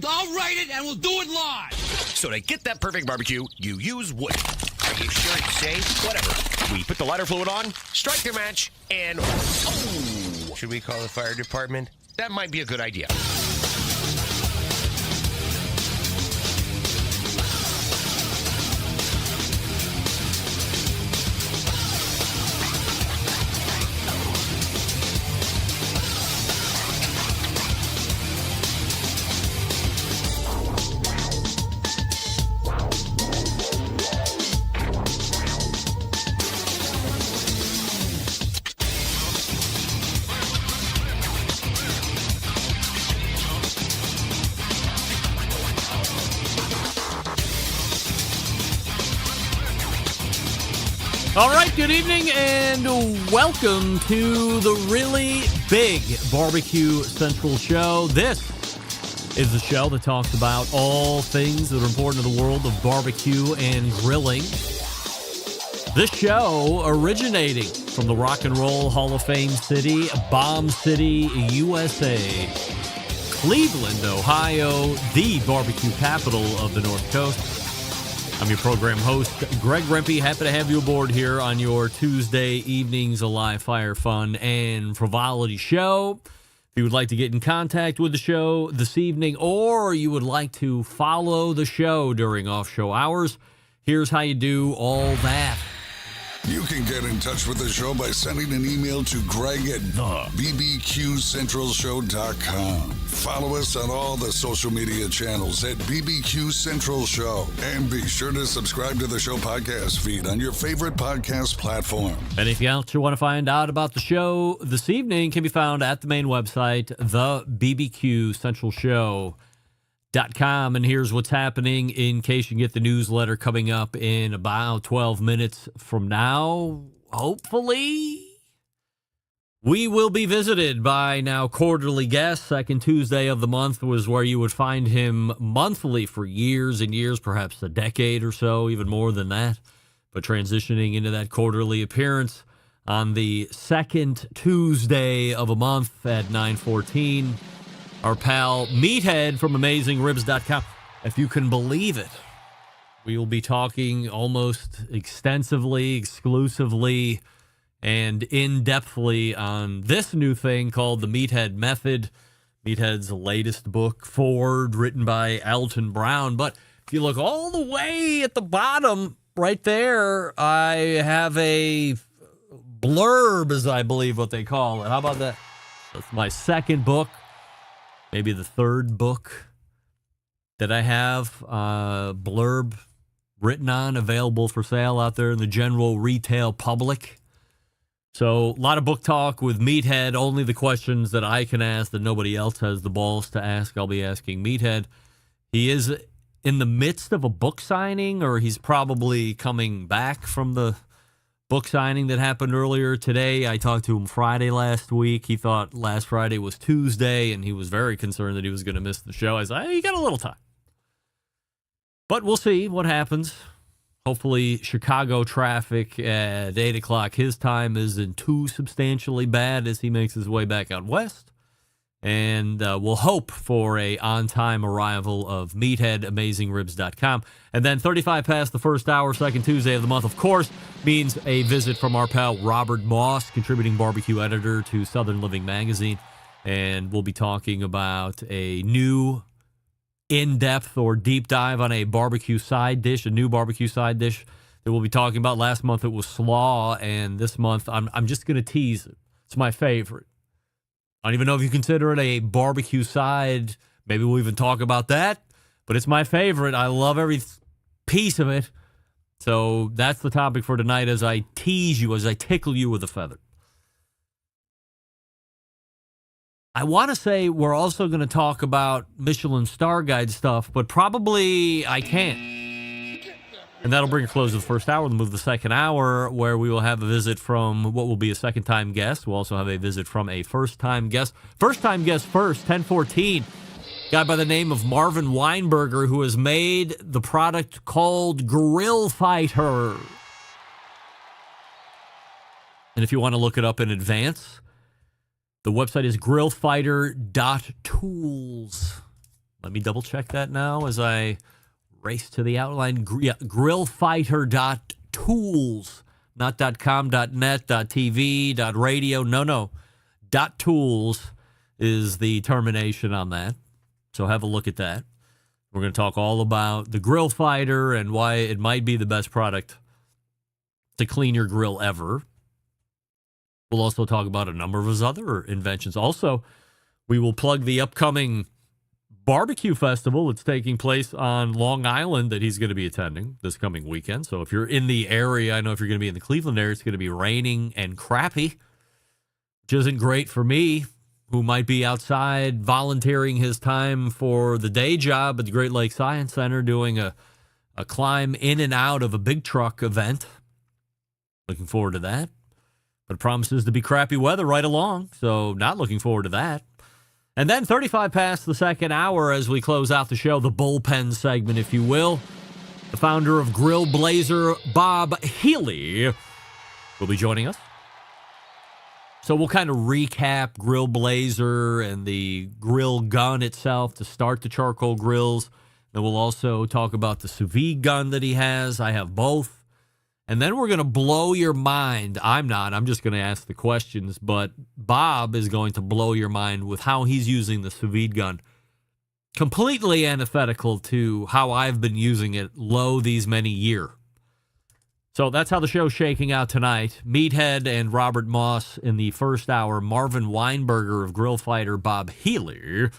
I'll write it and we'll do it live. So to get that perfect barbecue, you use wood. Are you sure it's safe? Whatever. We put the lighter fluid on, strike the match, and... Oh! Should we call the fire department? That might be a good idea. All right, good evening and welcome to the really big Barbecue Central show. This is the show that talks about all things that are important to the world of barbecue and grilling. This show originating from the Rock and Roll Hall of Fame city, Bomb City, USA. Cleveland, Ohio, the barbecue capital of the North Coast. I'm your program host, Greg Rempe. Happy to have you aboard here on your Tuesday evenings, a live fire, fun, and frivolity show. If you would like to get in contact with the show this evening, or you would like to follow the show during off-show hours, here's how you do all that. You can get in touch with the show by sending an email to Greg at bbqcentralshow.com. Follow us on all the social media channels at BBQ Central Show. And be sure to subscribe to the show podcast feed on your favorite podcast platform. Anything else you want to find out about the show this evening can be found at the main website, thebbqcentralshow.com. And here's what's happening in case you get the newsletter coming up in about 12 minutes from now. Hopefully, we will be visited by now quarterly guest. Second Tuesday of the month was where you would find him monthly for years and years, perhaps a decade or so, even more than that. But transitioning into that quarterly appearance on the second Tuesday of a month at 9:14. Our pal Meathead from AmazingRibs.com. If you can believe it, we will be talking almost extensively, exclusively, and in-depthly on this new thing called the Meathead Method. Meathead's latest book, Forward, written by Alton Brown. But if you look all the way at the bottom, right there, I have a blurb, as I believe what they call it. How about that? That's my second book. Maybe the third book that I have, blurb written on, available for sale out there in the general retail public. So a lot of book talk with Meathead, only the questions that I can ask that nobody else has the balls to ask. I'll be asking Meathead. He is in the midst of a book signing, or he's probably coming back from the book signing that happened earlier today. I talked to him Friday last week. He thought last Friday was Tuesday, and he was very concerned that he was going to miss the show. I said, hey, you got a little time. But we'll see what happens. Hopefully Chicago traffic at 8 o'clock his time isn't too substantially bad as he makes his way back out west. And we'll hope for a on-time arrival of Meathead, AmazingRibs.com. And then 35 past the first hour, second Tuesday of the month, of course, means a visit from our pal Robert Moss, contributing barbecue editor to Southern Living Magazine. And we'll be talking about a new in-depth or deep dive on a barbecue side dish, a new barbecue side dish that we'll be talking about. Last month it was slaw, and this month I'm just going to tease it. It's my favorite. I don't even know if you consider it a barbecue side. Maybe we'll even talk about that. But it's my favorite. I love every piece of it. So that's the topic for tonight as I tease you, as I tickle you with a feather. I want to say we're also going to talk about Michelin Star Guide stuff, but probably I can't. And that'll bring a close to the first hour. We'll move to the second hour, where we will have a visit from what will be a second-time guest. We'll also have a visit from a first-time guest. First-time guest first, 1014. Guy by the name of Marvin Weinberger, who has made the product called Grill Fighter. And if you want to look it up in advance, the website is grillfighter.tools. Let me double check that now as I race to the outline. Grillfighter.tools, not .com, .net, .tv, .radio. No. .tools is the termination on that. So have a look at that. We're going to talk all about the Grill Fighter and why it might be the best product to clean your grill ever. We'll also talk about a number of his other inventions. Also, we will plug the upcoming barbecue festival that's taking place on Long Island that he's going to be attending this coming weekend. So if you're in the area, I know if you're going to be in the Cleveland area, it's going to be raining and crappy, which isn't great for me, who might be outside volunteering his time for the day job at the Great Lakes Science Center doing a climb in and out of a big truck event. Looking forward to that. But it promises to be crappy weather right along, so not looking forward to that. And then 35 past the second hour as we close out the show, the bullpen segment, if you will. The founder of Grillblazer, Bob Healey, will be joining us. So we'll kind of recap Grillblazer and the grill gun itself to start the charcoal grills. Then we'll also talk about the sous vide gun that he has. I have both. And then we're going to blow your mind. I'm just going to ask the questions. But Bob is going to blow your mind with how he's using the sous vide gun. Completely antithetical to how I've been using it these many years. So that's how the show's shaking out tonight. Meathead and Robert Moss in the first hour. Marvin Weinberger of Grill Fighter, Bob Healey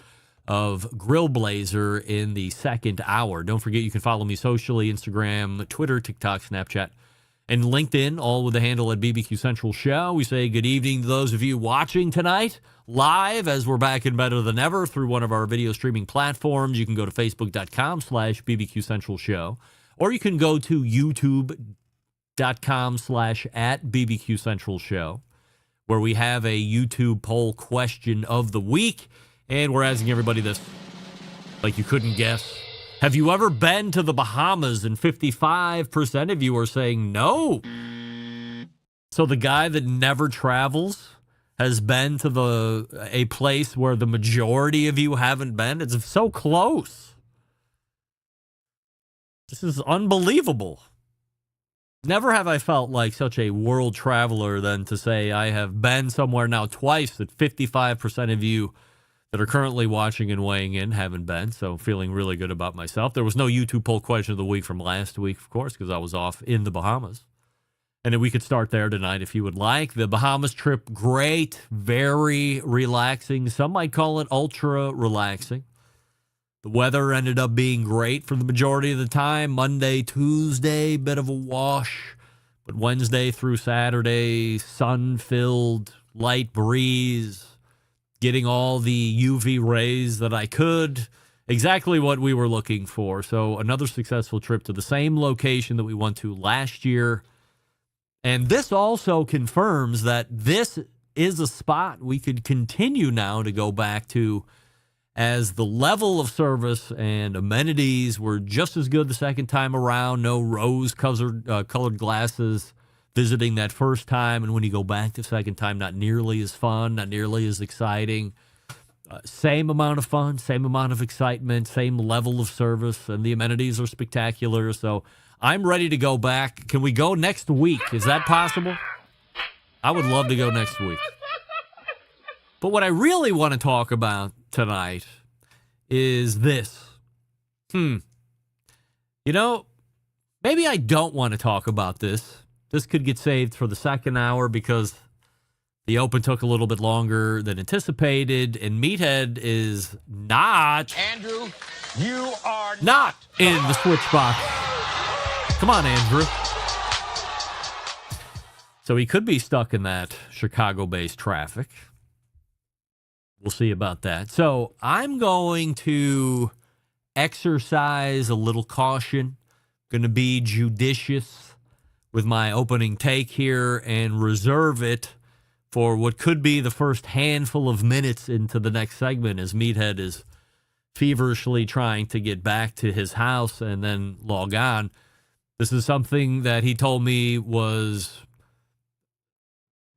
of Grillblazer in the second hour. Don't forget you can follow me socially, Instagram, Twitter, TikTok, Snapchat, and LinkedIn, all with the handle at BBQ Central Show. We say good evening to those of you watching tonight live as we're back and better than ever through one of our video streaming platforms. You can go to facebook.com/BBQ Central Show, or you can go to youtube.com/@BBQ Central Show, where we have a YouTube poll question of the week. And we're asking everybody this, like you couldn't guess. Have you ever been to the Bahamas? And 55% of you are saying no. So the guy that never travels has been to a place where the majority of you haven't been. It's so close. This is unbelievable. Never have I felt like such a world traveler than to say I have been somewhere now twice that 55% of you that are currently watching and weighing in haven't been, so feeling really good about myself. There was no YouTube poll question of the week from last week, of course, because I was off in the Bahamas. And then we could start there tonight if you would like. The Bahamas trip, great, very relaxing. Some might call it ultra relaxing. The weather ended up being great for the majority of the time. Monday, Tuesday, bit of a wash. But Wednesday through Saturday, sun-filled, light breeze, getting all the UV rays that I could. Exactly what we were looking for. So another successful trip to the same location that we went to last year. And this also confirms that this is a spot we could continue now to go back to, as the level of service and amenities were just as good the second time around. No rose-colored glasses visiting that first time, and when you go back the second time, not nearly as fun, not nearly as exciting. Same amount of fun, same amount of excitement, same level of service, and the amenities are spectacular. So I'm ready to go back. Can we go next week? Is that possible? I would love to go next week. But what I really want to talk about tonight is this. You know, maybe I don't want to talk about this. This could get saved for the second hour because the open took a little bit longer than anticipated, and Meathead is not... Andrew, you are not in the switch box. Come on, Andrew. So he could be stuck in that Chicago-based traffic. We'll see about that. So I'm going to exercise a little caution, going to be judicious with my opening take here and reserve it for what could be the first handful of minutes into the next segment, as Meathead is feverishly trying to get back to his house and then log on. This is something that he told me was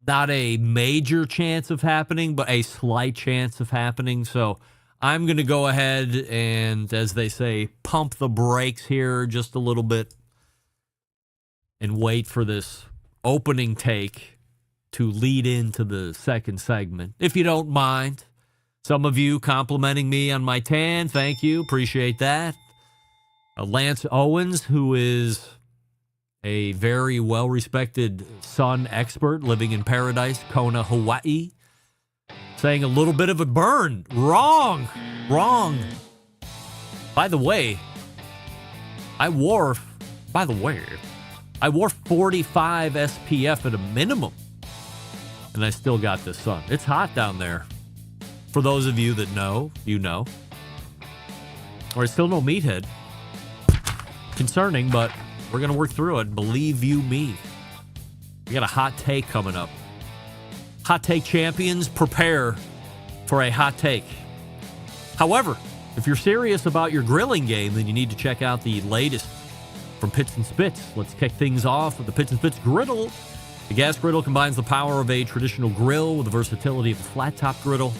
not a major chance of happening, but a slight chance of happening. So I'm going to go ahead and, as they say, pump the brakes here just a little bit and wait for this opening take to lead into the second segment, if you don't mind. Some of you complimenting me on my tan. Thank you. Appreciate that. Lance Owens, who is a very well-respected sun expert living in paradise, Kona, Hawaii, saying a little bit of a burn. Wrong. By the way, I wore 45 SPF at a minimum, and I still got this sun. It's hot down there. For those of you that know, you know. Or still no Meathead. Concerning, but we're going to work through it. Believe you me. We got a hot take coming up. Hot take champions, prepare for a hot take. However, if you're serious about your grilling game, then you need to check out the latest from Pits and Spits. Let's kick things off with the Pits and Spits griddle. The gas griddle combines the power of a traditional grill with the versatility of a flat top griddle.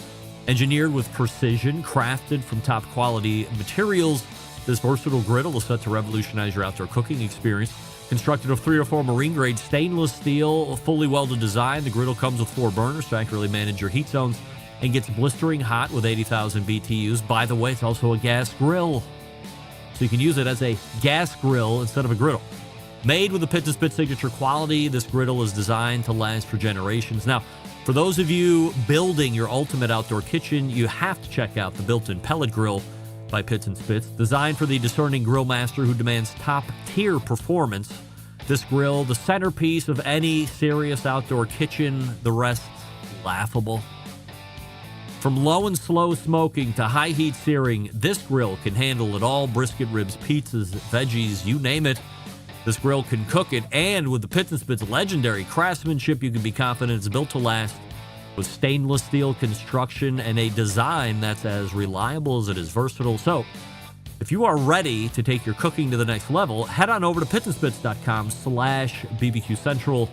Engineered with precision, crafted from top quality materials, this versatile griddle is set to revolutionize your outdoor cooking experience. Constructed of 3 or 4 marine-grade stainless steel, fully welded design, the griddle comes with 4 burners to accurately manage your heat zones and gets blistering hot with 80,000 BTUs. By the way, it's also a gas grill, so you can use it as a gas grill instead of a griddle. Made with the Pits and Spit signature quality, this griddle is designed to last for generations. Now, for those of you building your ultimate outdoor kitchen, you have to check out the built-in pellet grill by Pits and Spits. Designed for the discerning grill master who demands top-tier performance, this grill, the centerpiece of any serious outdoor kitchen, the rest laughable. From low and slow smoking to high heat searing, this grill can handle it all. Brisket, ribs, pizzas, veggies, you name it. This grill can cook it, and with the Pits and Spits legendary craftsmanship, you can be confident it's built to last with stainless steel construction and a design that's as reliable as it is versatile. So, if you are ready to take your cooking to the next level, head on over to pitsandspits.com/BBQ Central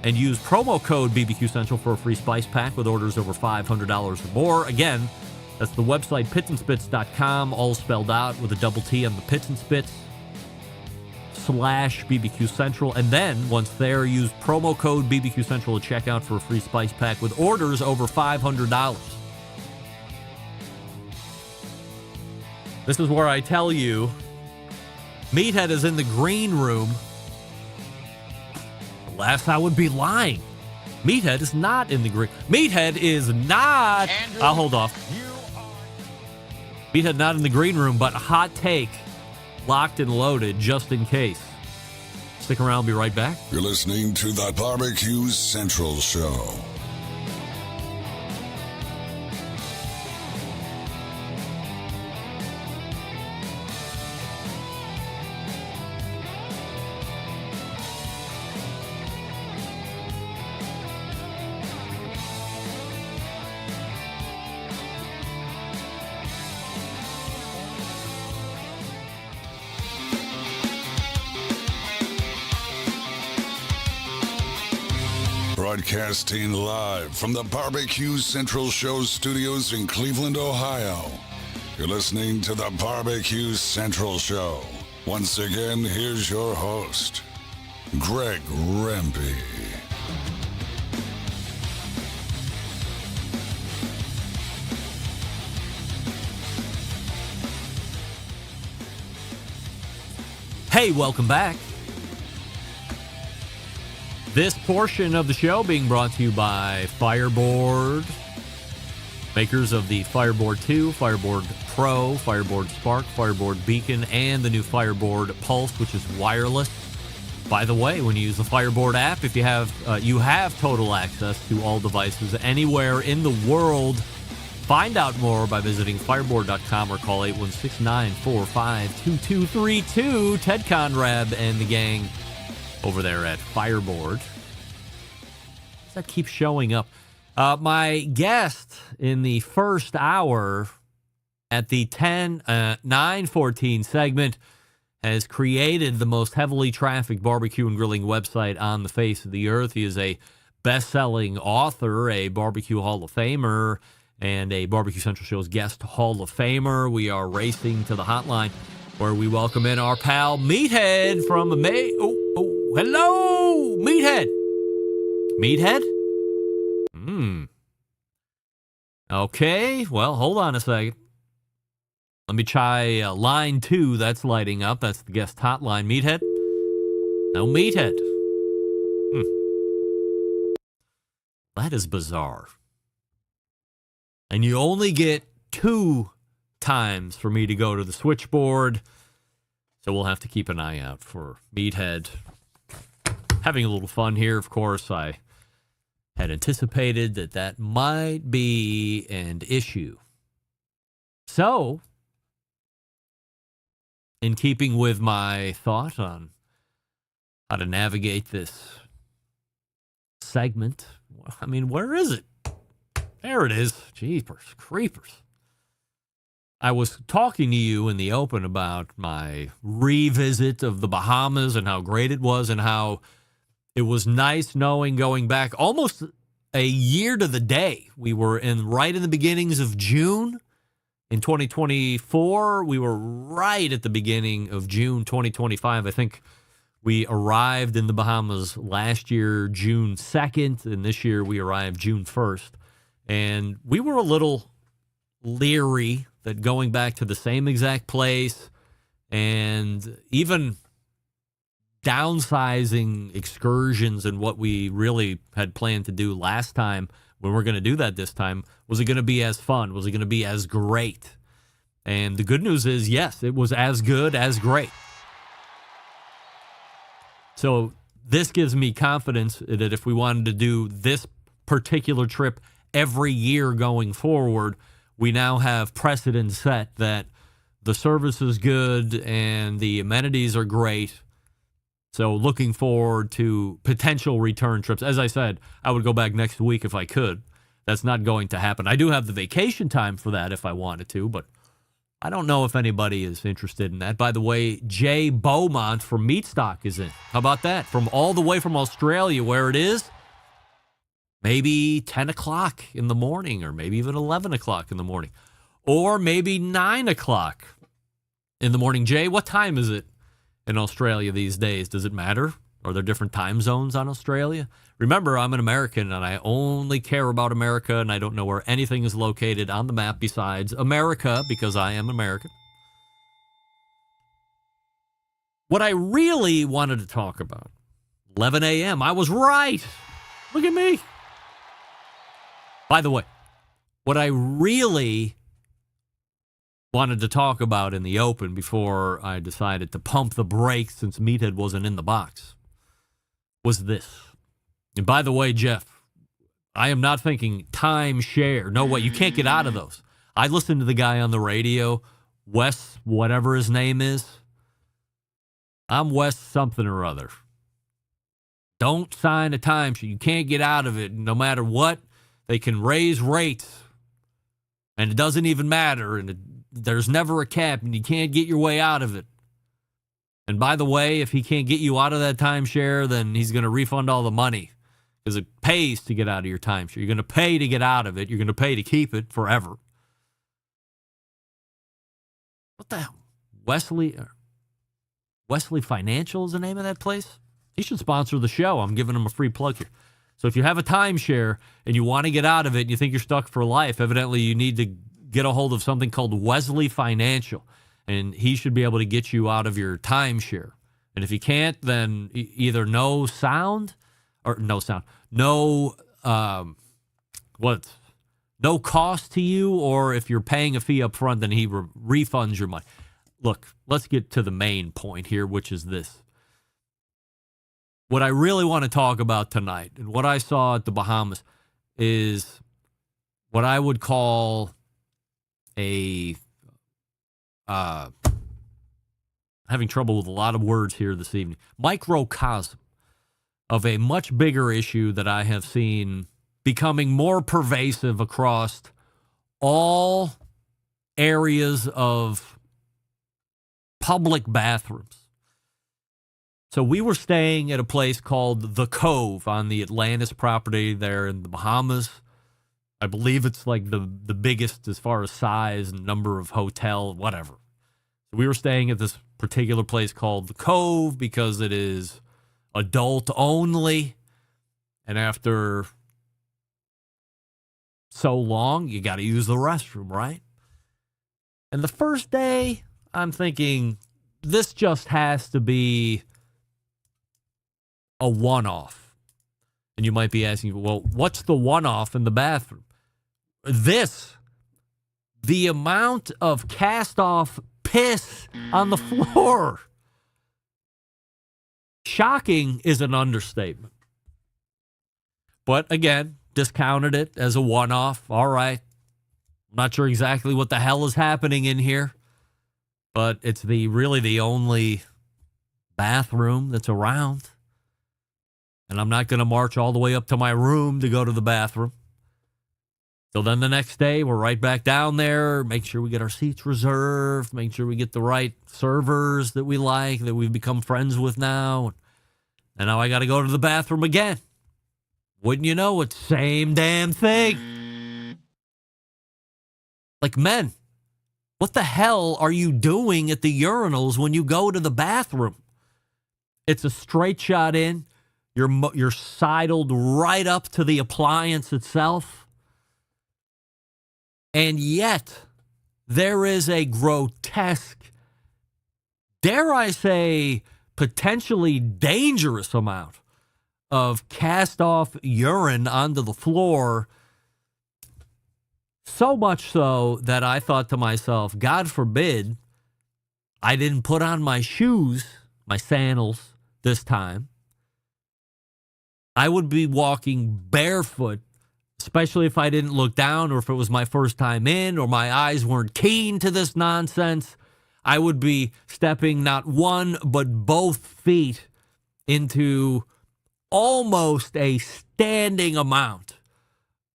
and use promo code BBQ Central for a free spice pack with orders over $500 or more. Again, that's the website pitsandspits.com, all spelled out with a double T on the Pits and Spits /BBQ Central, and then once there, use promo code BBQ Central at checkout for a free spice pack with orders over $500. This is where I tell you, Meathead is in the green room. Alas, I would be lying. Meathead is not in the green. Meathead is not. Andrew, I'll hold off. Meathead not in the green room, but hot take. Locked and loaded just in case. Stick around, be right back. You're listening to the BBQ Central Show. Broadcasting live from the BBQ Central Show studios in Cleveland, Ohio. You're listening to the BBQ Central Show. Once again, here's your host, Greg Rempe. Hey, welcome back. This portion of the show being brought to you by Fireboard, makers of the Fireboard 2, Fireboard Pro, Fireboard Spark, Fireboard Beacon, and the new Fireboard Pulse, which is wireless. By the way, when you use the Fireboard app, if you have total access to all devices anywhere in the world. Find out more by visiting fireboard.com or call 816-945-2232. Ted Conrad and the gang over there at Fireboard. That keeps showing up. My guest in the first hour at the 9:14 segment has created the most heavily trafficked barbecue and grilling website on the face of the earth. He is a best-selling author, a Barbecue Hall of Famer, and a Barbecue Central Show's guest Hall of Famer. We are racing to the hotline where we welcome in our pal Meathead from hello, Meathead. Meathead? Okay, well, hold on a second. Let me try line 2. That's lighting up. That's the guest hotline. Meathead? No Meathead. That is bizarre. And you only get 2 times for me to go to the switchboard. So we'll have to keep an eye out for Meathead. Having a little fun here, of course. I had anticipated that might be an issue. So, in keeping with my thought on how to navigate this segment, I mean, where is it? There it is. Jeepers, creepers. I was talking to you in the open about my revisit of the Bahamas and how great it was and how it was nice knowing going back almost a year to the day. We were right in the beginnings of June in 2024. We were right at the beginning of June 2025. I think we arrived in the Bahamas last year, June 2nd, and this year we arrived June 1st. And we were a little leery that going back to the same exact place and even downsizing excursions and what we really had planned to do last time, when we're going to do that this time, was it going to be as fun? Was it going to be as great? And the good news is, yes, it was as good as great. So this gives me confidence that if we wanted to do this particular trip every year going forward, we now have precedent set that the service is good and the amenities are great. So looking forward to potential return trips. As I said, I would go back next week if I could. That's not going to happen. I do have the vacation time for that if I wanted to, but I don't know if anybody is interested in that. By the way, Jay Beaumont from Meatstock is in. How about that? From all the way from Australia, where it is maybe 10 o'clock in the morning, or maybe even 11 o'clock in the morning, or maybe 9 o'clock in the morning. Jay, what time is it in Australia these days? Does it matter? Are there different time zones on Australia? Remember, I'm an American, and I only care about America, and I don't know where anything is located on the map besides America, because I am American. What I really wanted to talk about, 11 a.m., I was right. Look at me. By the way, what I really wanted to talk about in the open before I decided to pump the brakes since Meathead wasn't in the box was this. And by the way, Jeff, I am not thinking timeshare. No way. You can't get out of those. I listened to the guy on the radio, Wes, whatever his name is. I'm Wes something or other. Don't sign a timeshare. You can't get out of it no matter what. They can raise rates, and it doesn't even matter, and there's never a cap, and you can't get your way out of it. And by the way, if he can't get you out of that timeshare, then he's going to refund all the money, because it pays to get out of your timeshare. You're going to pay to get out of it. You're going to pay to keep it forever. What the hell? Wesley Financial is the name of that place? He should sponsor the show. I'm giving him a free plug here. So if you have a timeshare and you want to get out of it and you think you're stuck for life, evidently you need to get a hold of something called Wesley Financial, and he should be able to get you out of your timeshare. And if he can't, then either no cost to you, or if you're paying a fee up front, then he refunds your money. Look, let's get to the main point here, which is this. What I really want to talk about tonight and what I saw at the Bahamas is what I would call having trouble with a lot of words here this evening, microcosm of a much bigger issue that I have seen becoming more pervasive across all areas of public bathrooms. So we were staying at a place called The Cove on the Atlantis property there in the Bahamas. I believe it's like the biggest as far as size and number of hotel, whatever. We were staying at this particular place called the Cove because it is adult only. And after so long, you got to use the restroom, right? And the first day, I'm thinking, this just has to be a one-off. And you might be asking, well, what's the one-off in the bathroom? The amount of cast-off piss on the floor. Shocking is an understatement. But again, discounted it as a one-off. All right. I'm not sure exactly what the hell is happening in here, but it's really the only bathroom that's around. And I'm not going to march all the way up to my room to go to the bathroom. So then the next day, we're right back down there, make sure we get our seats reserved, make sure we get the right servers that we like, that we've become friends with now. And now I got to go to the bathroom again. Wouldn't you know it, same damn thing. Like, men, what the hell are you doing at the urinals when you go to the bathroom? It's a straight shot in. You're sidled right up to the appliance itself. And yet, there is a grotesque, dare I say, potentially dangerous amount of cast-off urine onto the floor. So much so that I thought to myself, God forbid I didn't put on my shoes, my sandals this time. I would be walking barefoot, especially if I didn't look down or if it was my first time in or my eyes weren't keen to this nonsense. I would be stepping not one but both feet into almost a standing amount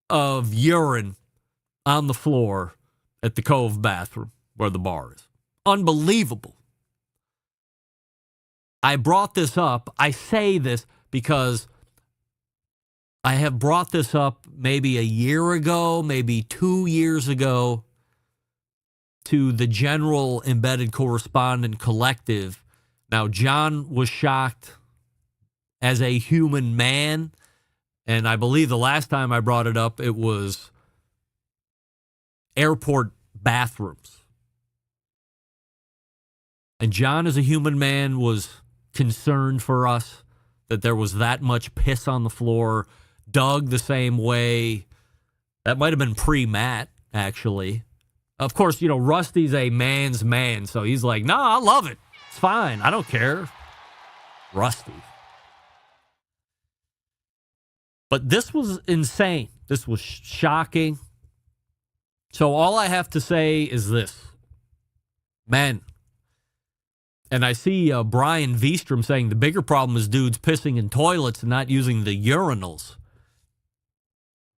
of urine on the floor at the Cove bathroom where the bar is. Unbelievable. I brought this up. I say this because I have brought this up maybe a year ago, maybe 2 years ago to the General Embedded Correspondent Collective. Now, John was shocked as a human man, and I believe the last time I brought it up, it was airport bathrooms. And John, as a human man, was concerned for us that there was that much piss on the floor. Doug, the same way. That might have been pre-Matt, actually. Of course, you know, Rusty's a man's man, so he's like, no, I love it. It's fine. I don't care. Rusty. But this was insane. This was shocking. So all I have to say is this. Men. And I see Brian Vestrom saying the bigger problem is dudes pissing in toilets and not using the urinals.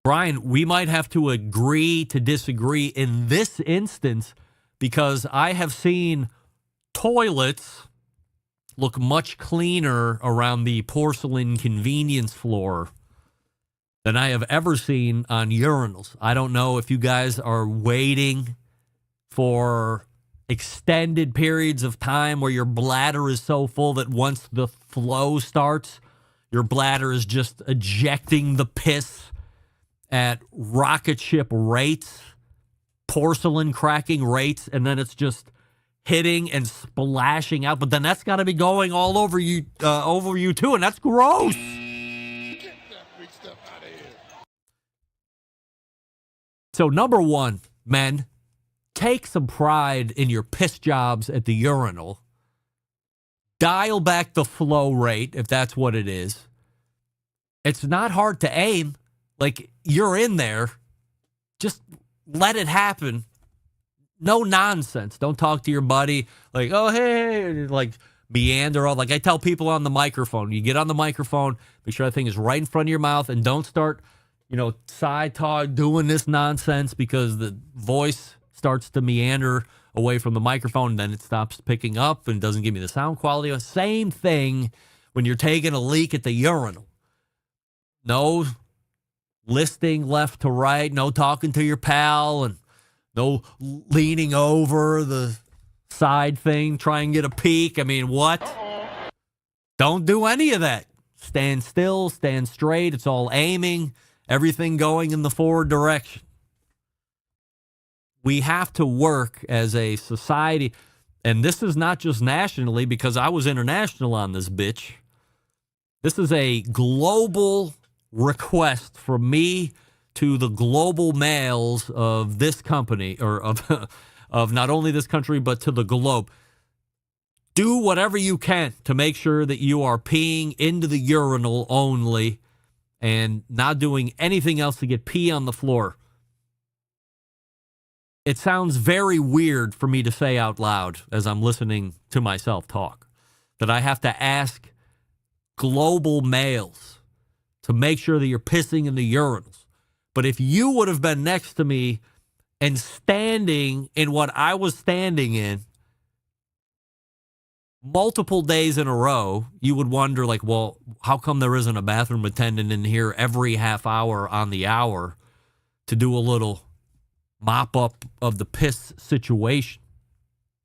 Brian, we might have to agree to disagree in this instance because I have seen toilets look much cleaner around the porcelain convenience floor than I have ever seen on urinals. I don't know if you guys are waiting for extended periods of time where your bladder is so full that once the flow starts, your bladder is just ejecting the piss at rocket ship rates, porcelain cracking rates, and then it's just hitting and splashing out. But then that's got to be going all over you too, and that's gross. Get that big stuff out of here. So number one, men, take some pride in your piss jobs at the urinal. Dial back the flow rate if that's what it is. It's not hard to aim. Like, you're in there. Just let it happen. No nonsense. Don't talk to your buddy like, oh, hey, like meander all. Like I tell people on the microphone, you get on the microphone, make sure that thing is right in front of your mouth and don't start, side talk, doing this nonsense because the voice starts to meander away from the microphone and then it stops picking up and doesn't give me the sound quality. Same thing when you're taking a leak at the urinal. No listing left to right, no talking to your pal, and no leaning over the side thing, try and get a peek. I mean, what? Don't do any of that. Stand still, stand straight. It's all aiming, everything going in the forward direction. We have to work as a society, and this is not just nationally, because I was international on this bitch. This is a global request from me to the global males of this company, or of not only this country, but to the globe. Do whatever you can to make sure that you are peeing into the urinal only and not doing anything else to get pee on the floor. It sounds very weird for me to say out loud as I'm listening to myself talk, that I have to ask global males to make sure that you're pissing in the urinals. But if you would have been next to me and standing in what I was standing in multiple days in a row, you would wonder, like, well, how come there isn't a bathroom attendant in here every half hour on the hour to do a little mop up of the piss situation?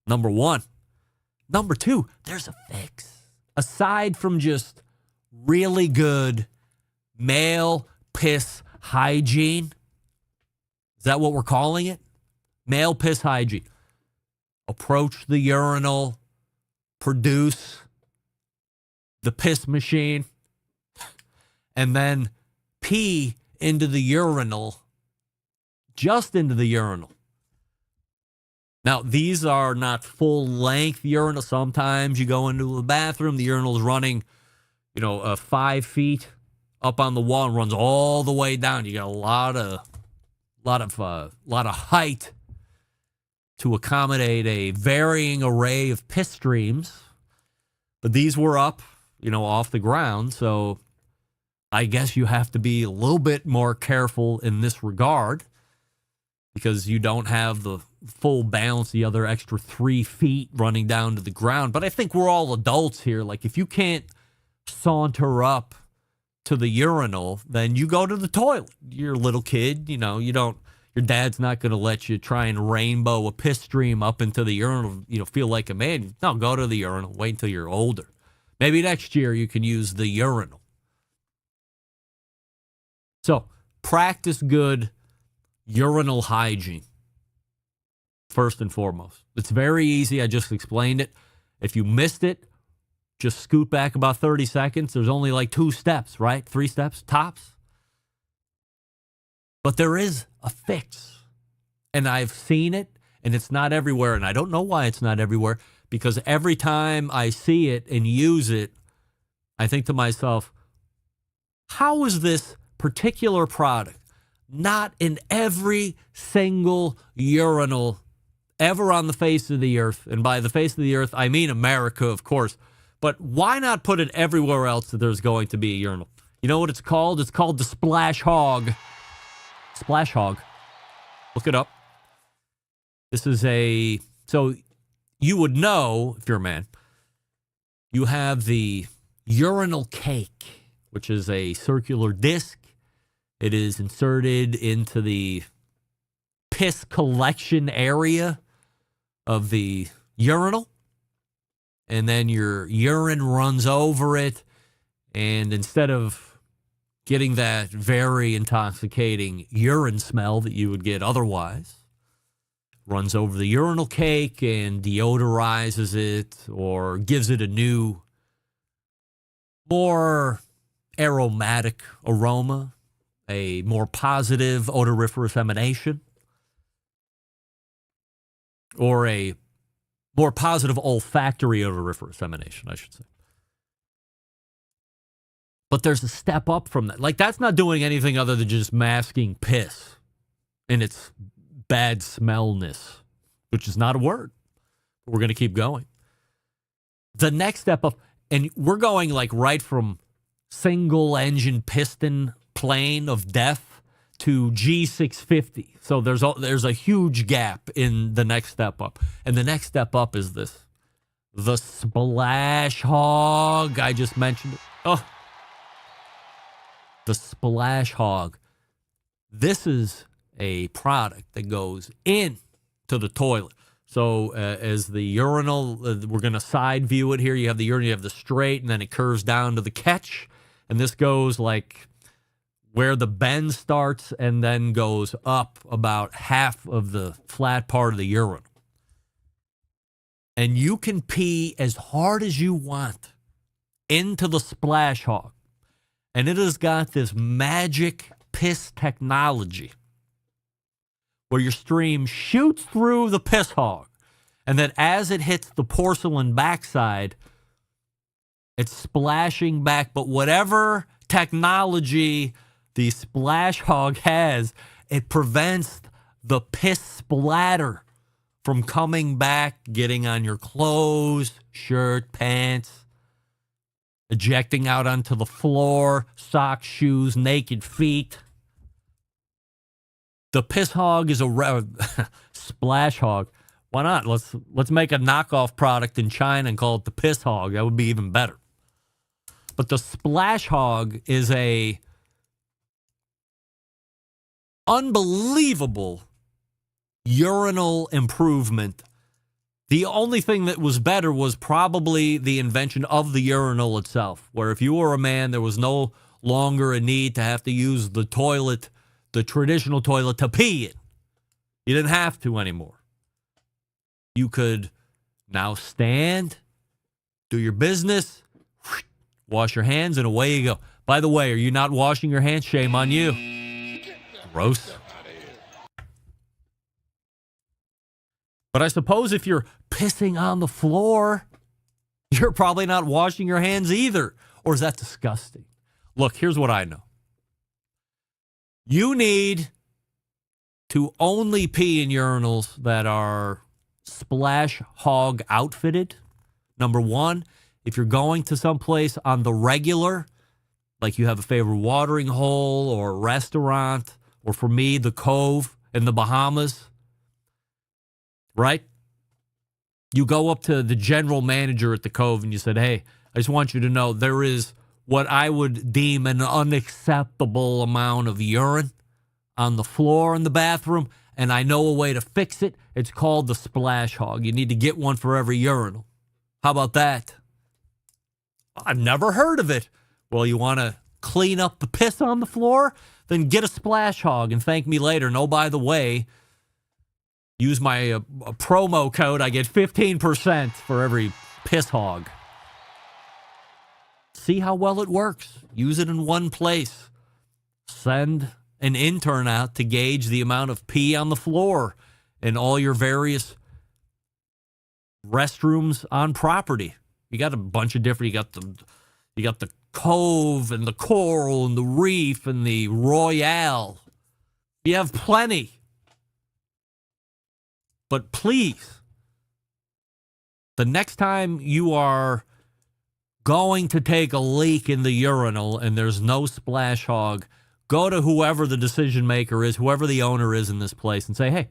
Number one. Number two, there's a fix. Aside from just really good male piss hygiene, is that what we're calling it? Male piss hygiene. Approach the urinal, produce the piss machine, and then pee into the urinal, just into the urinal. Now, these are not full-length urinals. Sometimes you go into the bathroom, the urinal is running, 5 feet up on the wall and runs all the way down. You got a lot of height to accommodate a varying array of piss streams. But these were up, off the ground. So I guess you have to be a little bit more careful in this regard, because you don't have the full balance, the other extra 3 feet running down to the ground. But I think we're all adults here. Like, if you can't saunter up to the urinal, then you go to the toilet. You're a little kid, your dad's not going to let you try and rainbow a piss stream up into the urinal, feel like a man. No, go to the urinal. Wait until you're older. Maybe next year you can use the urinal. So, practice good urinal hygiene, first and foremost. It's very easy. I just explained it. If you missed it, just scoot back about 30 seconds. There's only like 2 steps, right? 3 steps, tops. But there is a fix. And I've seen it, and it's not everywhere. And I don't know why it's not everywhere, because every time I see it and use it, I think to myself, how is this particular product not in every single urinal ever on the face of the earth? And by the face of the earth, I mean America, of course. But why not put it everywhere else that there's going to be a urinal? You know what it's called? It's called the Splash Hog. Splash Hog. Look it up. This is so you would know, if you're a man, you have the urinal cake, which is a circular disc. It is inserted into the piss collection area of the urinal. And then your urine runs over it. And instead of getting that very intoxicating urine smell that you would get otherwise, runs over the urinal cake and deodorizes it, or gives it a new, more aromatic aroma, a more positive odoriferous emanation, or a more positive olfactory odoriferous emanation, I should say. But there's a step up from that. Like, that's not doing anything other than just masking piss in its bad smellness, which is not a word. We're going to keep going. The next step up, and we're going like right from single engine piston plane of death to G650. So there's a huge gap in the next step up. And the next step up is this. The Splash Hog. I just mentioned it. Oh. The Splash Hog. This is a product that goes into the toilet. So as the urinal, we're going to side view it here. You have the urinal, you have the straight, and then it curves down to the catch. And this goes like where the bend starts and then goes up about half of the flat part of the urinal. And you can pee as hard as you want into the splash hog. And it has got this magic piss technology where your stream shoots through the piss hog. And then as it hits the porcelain backside, it's splashing back. But whatever technology the splash hog has, it prevents the piss splatter from coming back, getting on your clothes, shirt, pants, ejecting out onto the floor, socks, shoes, naked feet. The piss hog is a splash hog. Why not? Let's make a knockoff product in China and call it the piss hog. That would be even better. But the splash hog is a unbelievable urinal improvement. The only thing that was better was probably the invention of the urinal itself, where if you were a man, there was no longer a need to have to use the toilet, the traditional toilet, to pee in. You didn't have to anymore. You could now stand, do your business, wash your hands, and away you go. By the way, are you not washing your hands? Shame on you. Gross. But I suppose if you're pissing on the floor, you're probably not washing your hands either. Or is that disgusting? Look, here's what I know. You need to only pee in urinals that are splash hog outfitted. Number one, if you're going to someplace on the regular, like you have a favorite watering hole or a restaurant, or for me, the Cove in the Bahamas, right? You go up to the general manager at the Cove and you said, hey, I just want you to know there is what I would deem an unacceptable amount of urine on the floor in the bathroom, and I know a way to fix it. It's called the splash hog. You need to get one for every urinal. How about that? I've never heard of it. Well, you want to clean up the piss on the floor? Then get a splash hog and thank me later. And oh, by the way, use my promo code. I get 15% for every piss hog. See how well it works. Use it in one place. Send an intern out to gauge the amount of pee on the floor in all your various restrooms on property. You got a bunch of different. You got the Cove and the Coral and the Reef and the Royale. You have plenty. But please, the next time you are going to take a leak in the urinal and there's no splash hog, go to whoever the decision maker is, whoever the owner is in this place, and say, hey,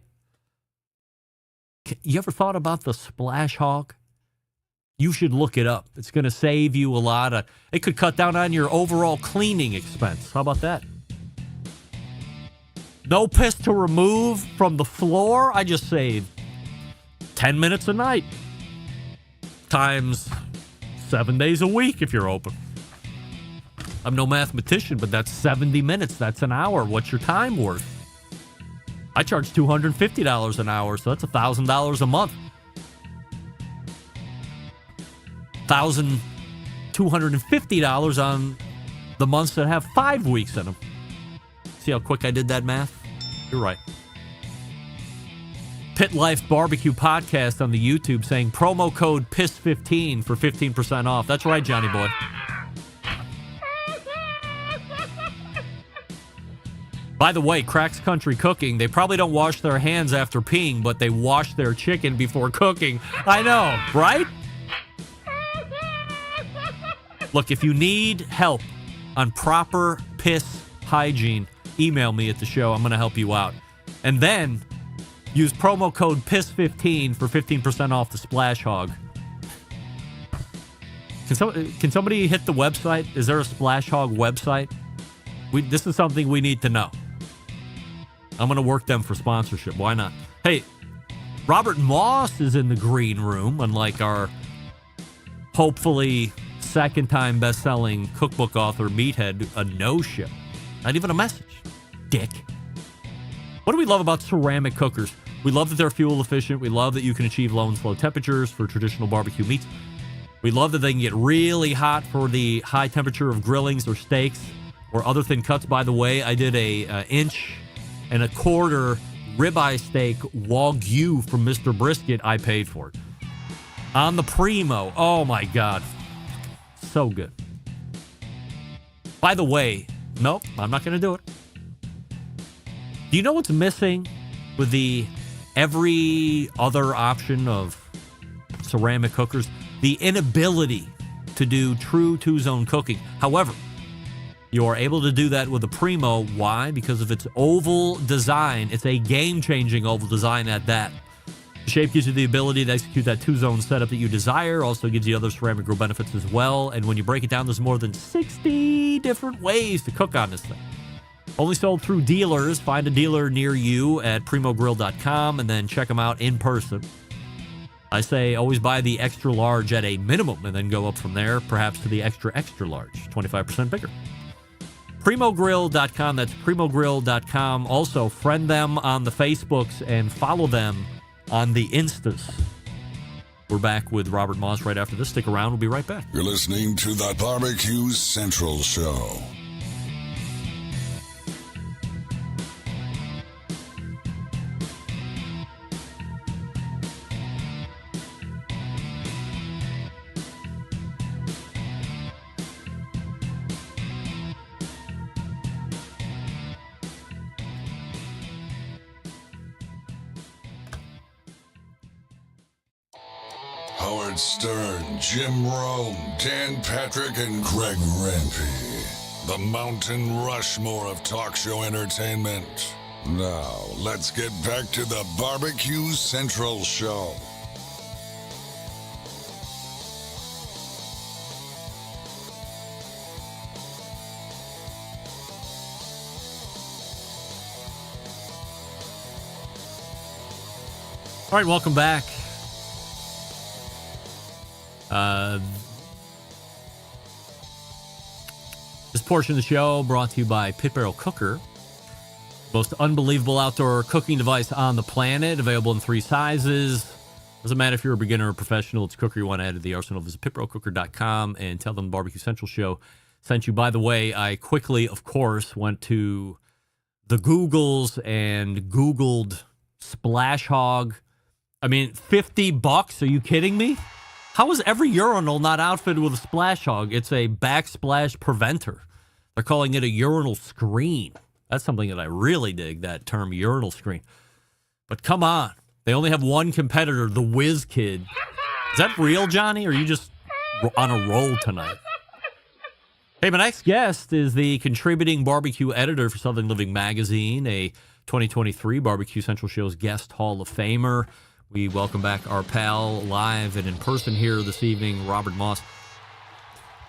you ever thought about the splash hog? You should look it up. It's going to save you a lot of, it could cut down on your overall cleaning expense. How about that? No piss to remove from the floor. I just saved 10 minutes a night times 7 days a week if you're open. I'm no mathematician, but that's 70 minutes. That's an hour. What's your time worth? I charge $250 an hour, so that's $1,000 a month. $1,250 on the months that have 5 weeks in them. See how quick I did that math? You're right. Pit Life Barbecue Podcast on the YouTube saying promo code PISS15 for 15% off. That's right, Johnny boy. By the way, Cracks Country Cooking, they probably don't wash their hands after peeing, but they wash their chicken before cooking. I know, right? Look, if you need help on proper piss hygiene, email me at the show. I'm going to help you out. And then use promo code PISS15 for 15% off the Splash Hog. Can somebody hit the website? Is there a Splash Hog website? This is something we need to know. I'm going to work them for sponsorship. Why not? Hey, Robert Moss is in the green room, unlike our hopefully second-time best-selling cookbook author, Meathead, a no-show. Not even a message. Dick. What do we love about ceramic cookers? We love that they're fuel efficient. We love that you can achieve low and slow temperatures for traditional barbecue meats. We love that they can get really hot for the high temperature of grillings or steaks or other thin cuts. By the way, I did a 1.25 inch ribeye steak Wagyu from Mr. Brisket. I paid for it. On the Primo. Oh, my God. So good. By the way, nope, I'm not going to do it. Do you know what's missing with the every other option of ceramic cookers? The inability to do true two-zone cooking. However, you are able to do that with the Primo. Why? Because of its oval design. It's a game-changing oval design at that. The shape gives you the ability to execute that two-zone setup that you desire. Also gives you other ceramic grill benefits as well. And when you break it down, there's more than 60 different ways to cook on this thing. Only sold through dealers. Find a dealer near you at primogrill.com and then check them out in person. I say always buy the extra large at a minimum and then go up from there, perhaps to the extra large, 25% bigger. Primogrill.com. That's primogrill.com. Also, friend them on the Facebooks and follow them on the Instas. We're back with Robert Moss right after this. Stick around. We'll be right back. You're listening to the Barbecue Central Show. Howard Stern, Jim Rome, Dan Patrick, and Greg Rempe. The Mountain Rushmore of talk show entertainment. Now, let's get back to the Barbecue Central Show. All right, welcome back. This portion of the show brought to you by Pit Barrel Cooker. Most unbelievable outdoor cooking device on the planet. Available in 3 sizes. Doesn't matter if you're a beginner or professional. It's a cooker you want to add to the arsenal. Visit pitbarrelcooker.com and tell them the Barbecue Central Show sent you. By the way, I quickly, of course, went to the Googles and Googled Splash Hog. I mean, $50? Are you kidding me? How is every urinal not outfitted with a splash hog? It's a backsplash preventer. They're calling it a urinal screen. That's something that I really dig, that term urinal screen. But come on. They only have one competitor, the Whiz Kid. Is that real, Johnny, or are you just on a roll tonight? Hey, my next guest is the contributing barbecue editor for Southern Living Magazine, a 2023 Barbecue Central Show's guest Hall of Famer. We welcome back our pal live and in person here this evening, Robert Moss.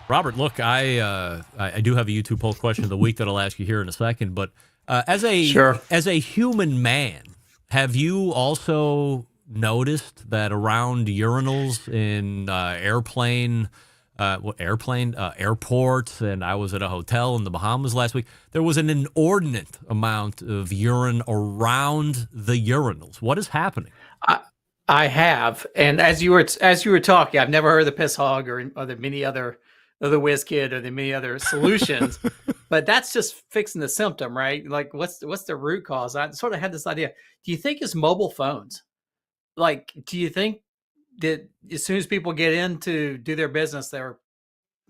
Robert, look, I do have a YouTube poll question of the week that I'll ask you here in a second, but as a human man, have you also noticed that around urinals in airports, and I was at a hotel in the Bahamas last week, there was an inordinate amount of urine around the urinals? What is happening? I have, and as you were talking, I've never heard of the piss hog or the many other the Whiz Kid or the many other solutions, but that's just fixing the symptom, right? Like, what's the root cause? I sort of had this idea. Do you think it's mobile phones? Like, do you think that as soon as people get in to do their business, they're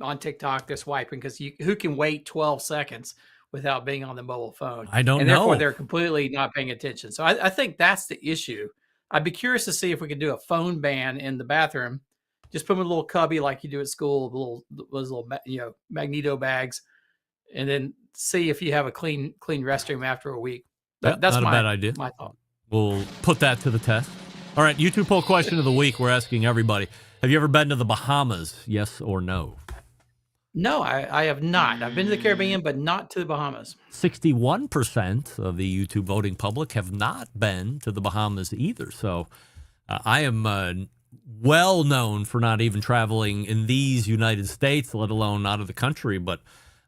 on TikTok, they're swiping? Because who can wait 12 seconds without being on the mobile phone? I don't know. And therefore, they're completely not paying attention. So I think that's the issue. I'd be curious to see if we could do a phone ban in the bathroom. Just put them in a little cubby like you do at school, those little magneto bags, and then see if you have a clean restroom after a week. That's not a bad idea. My thought. We'll put that to the test. All right, YouTube poll question of the week. We're asking everybody: have you ever been to the Bahamas? Yes or no? No, I have not. I've been to the Caribbean, but not to the Bahamas. 61% of the YouTube voting public have not been to the Bahamas either. So I am well known for not even traveling in these United States, let alone out of the country. But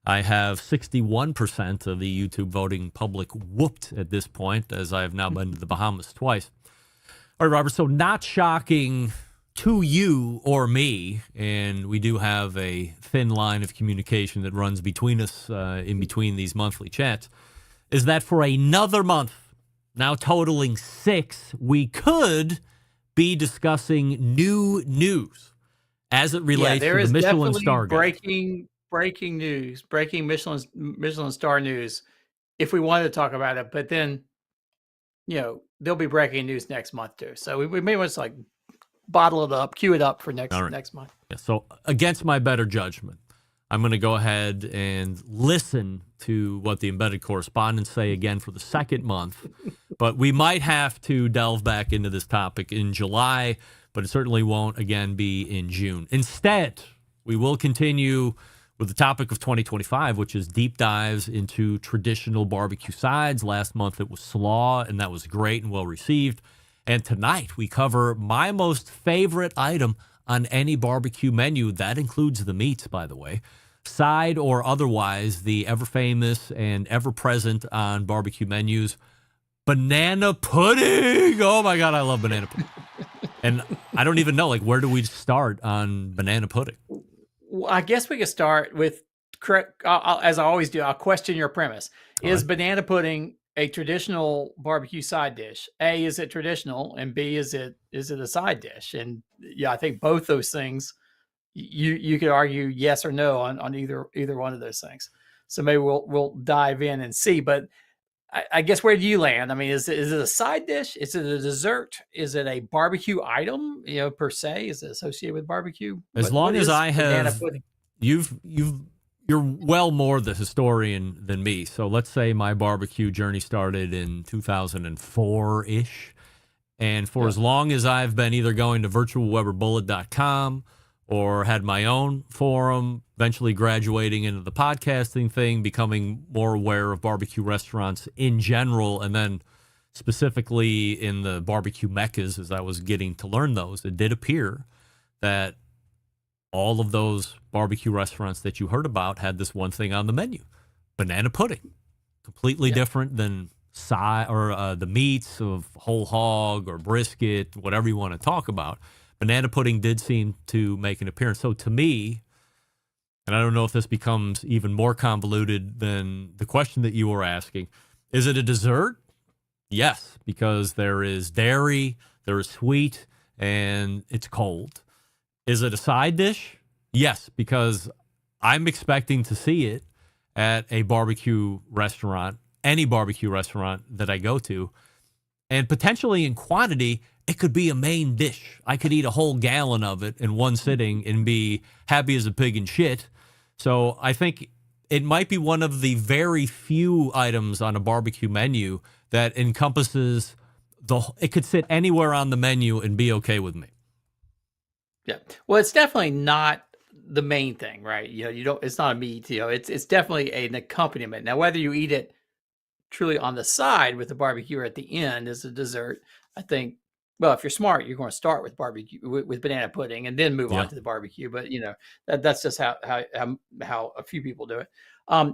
I have 61% of the YouTube voting public whooped at this point, as I have now been to the Bahamas twice. All right, Robert, so not shocking to you or me, and we do have a thin line of communication that runs between us in between these monthly chats, is that for another month, now totaling 6, we could be discussing new news as it relates there to is the Michelin definitely Star Guide. breaking news, breaking Michelin star news, if we wanted to talk about it. But then, there'll be breaking news next month too. So we may want to bottle it up, queue it up for next month. Yeah, so against my better judgment, I'm going to go ahead and listen to what the embedded correspondents say again for the second month. But we might have to delve back into this topic in July, but it certainly won't again be in June. Instead, we will continue with the topic of 2025, which is deep dives into traditional barbecue sides. Last month it was slaw, and that was great and well received. And tonight we cover my most favorite item on any barbecue menu. That includes the meats, by the way. Side or otherwise, the ever-famous and ever-present on barbecue menus, banana pudding. Oh, my God, I love banana pudding. And I don't even know, where do we start on banana pudding? Well, I guess we could start with, as I always do, I'll question your premise. Is banana pudding a traditional barbecue side dish? A, is it traditional? And B, is it a side dish? And I think both those things, you could argue yes or no on either one of those things. So maybe we'll dive in and see. But I guess, where do you land? I mean, is it a side dish? Is it a dessert? Is it a barbecue item, per se? Is it associated with barbecue? As long as I have, you're well more the historian than me. So let's say my barbecue journey started in 2004-ish. And for as long as I've been either going to virtualweberbullet.com or had my own forum, eventually graduating into the podcasting thing, becoming more aware of barbecue restaurants in general, and then specifically in the barbecue meccas as I was getting to learn those, it did appear that all of those barbecue restaurants that you heard about had this one thing on the menu: banana pudding. Completely different than the meats of whole hog or brisket, whatever you want to talk about. Banana pudding did seem to make an appearance. So to me, and I don't know if this becomes even more convoluted than the question that you were asking, is it a dessert? Yes, because there is dairy, there is sweet, and it's cold. Is it a side dish? Yes, because I'm expecting to see it at a barbecue restaurant, any barbecue restaurant that I go to, and potentially in quantity, it could be a main dish. I could eat a whole gallon of it in one sitting and be happy as a pig in shit. So I think it might be one of the very few items on a barbecue menu that encompasses it could sit anywhere on the menu and be okay with me. Yeah. Well, it's definitely not the main thing, right? It's not a meat, it's definitely an accompaniment. Now, whether you eat it truly on the side with the barbecue or at the end as a dessert, I think, well, if you're smart, you're going to start with barbecue with banana pudding and then move on to the barbecue. But that's just how a few people do it.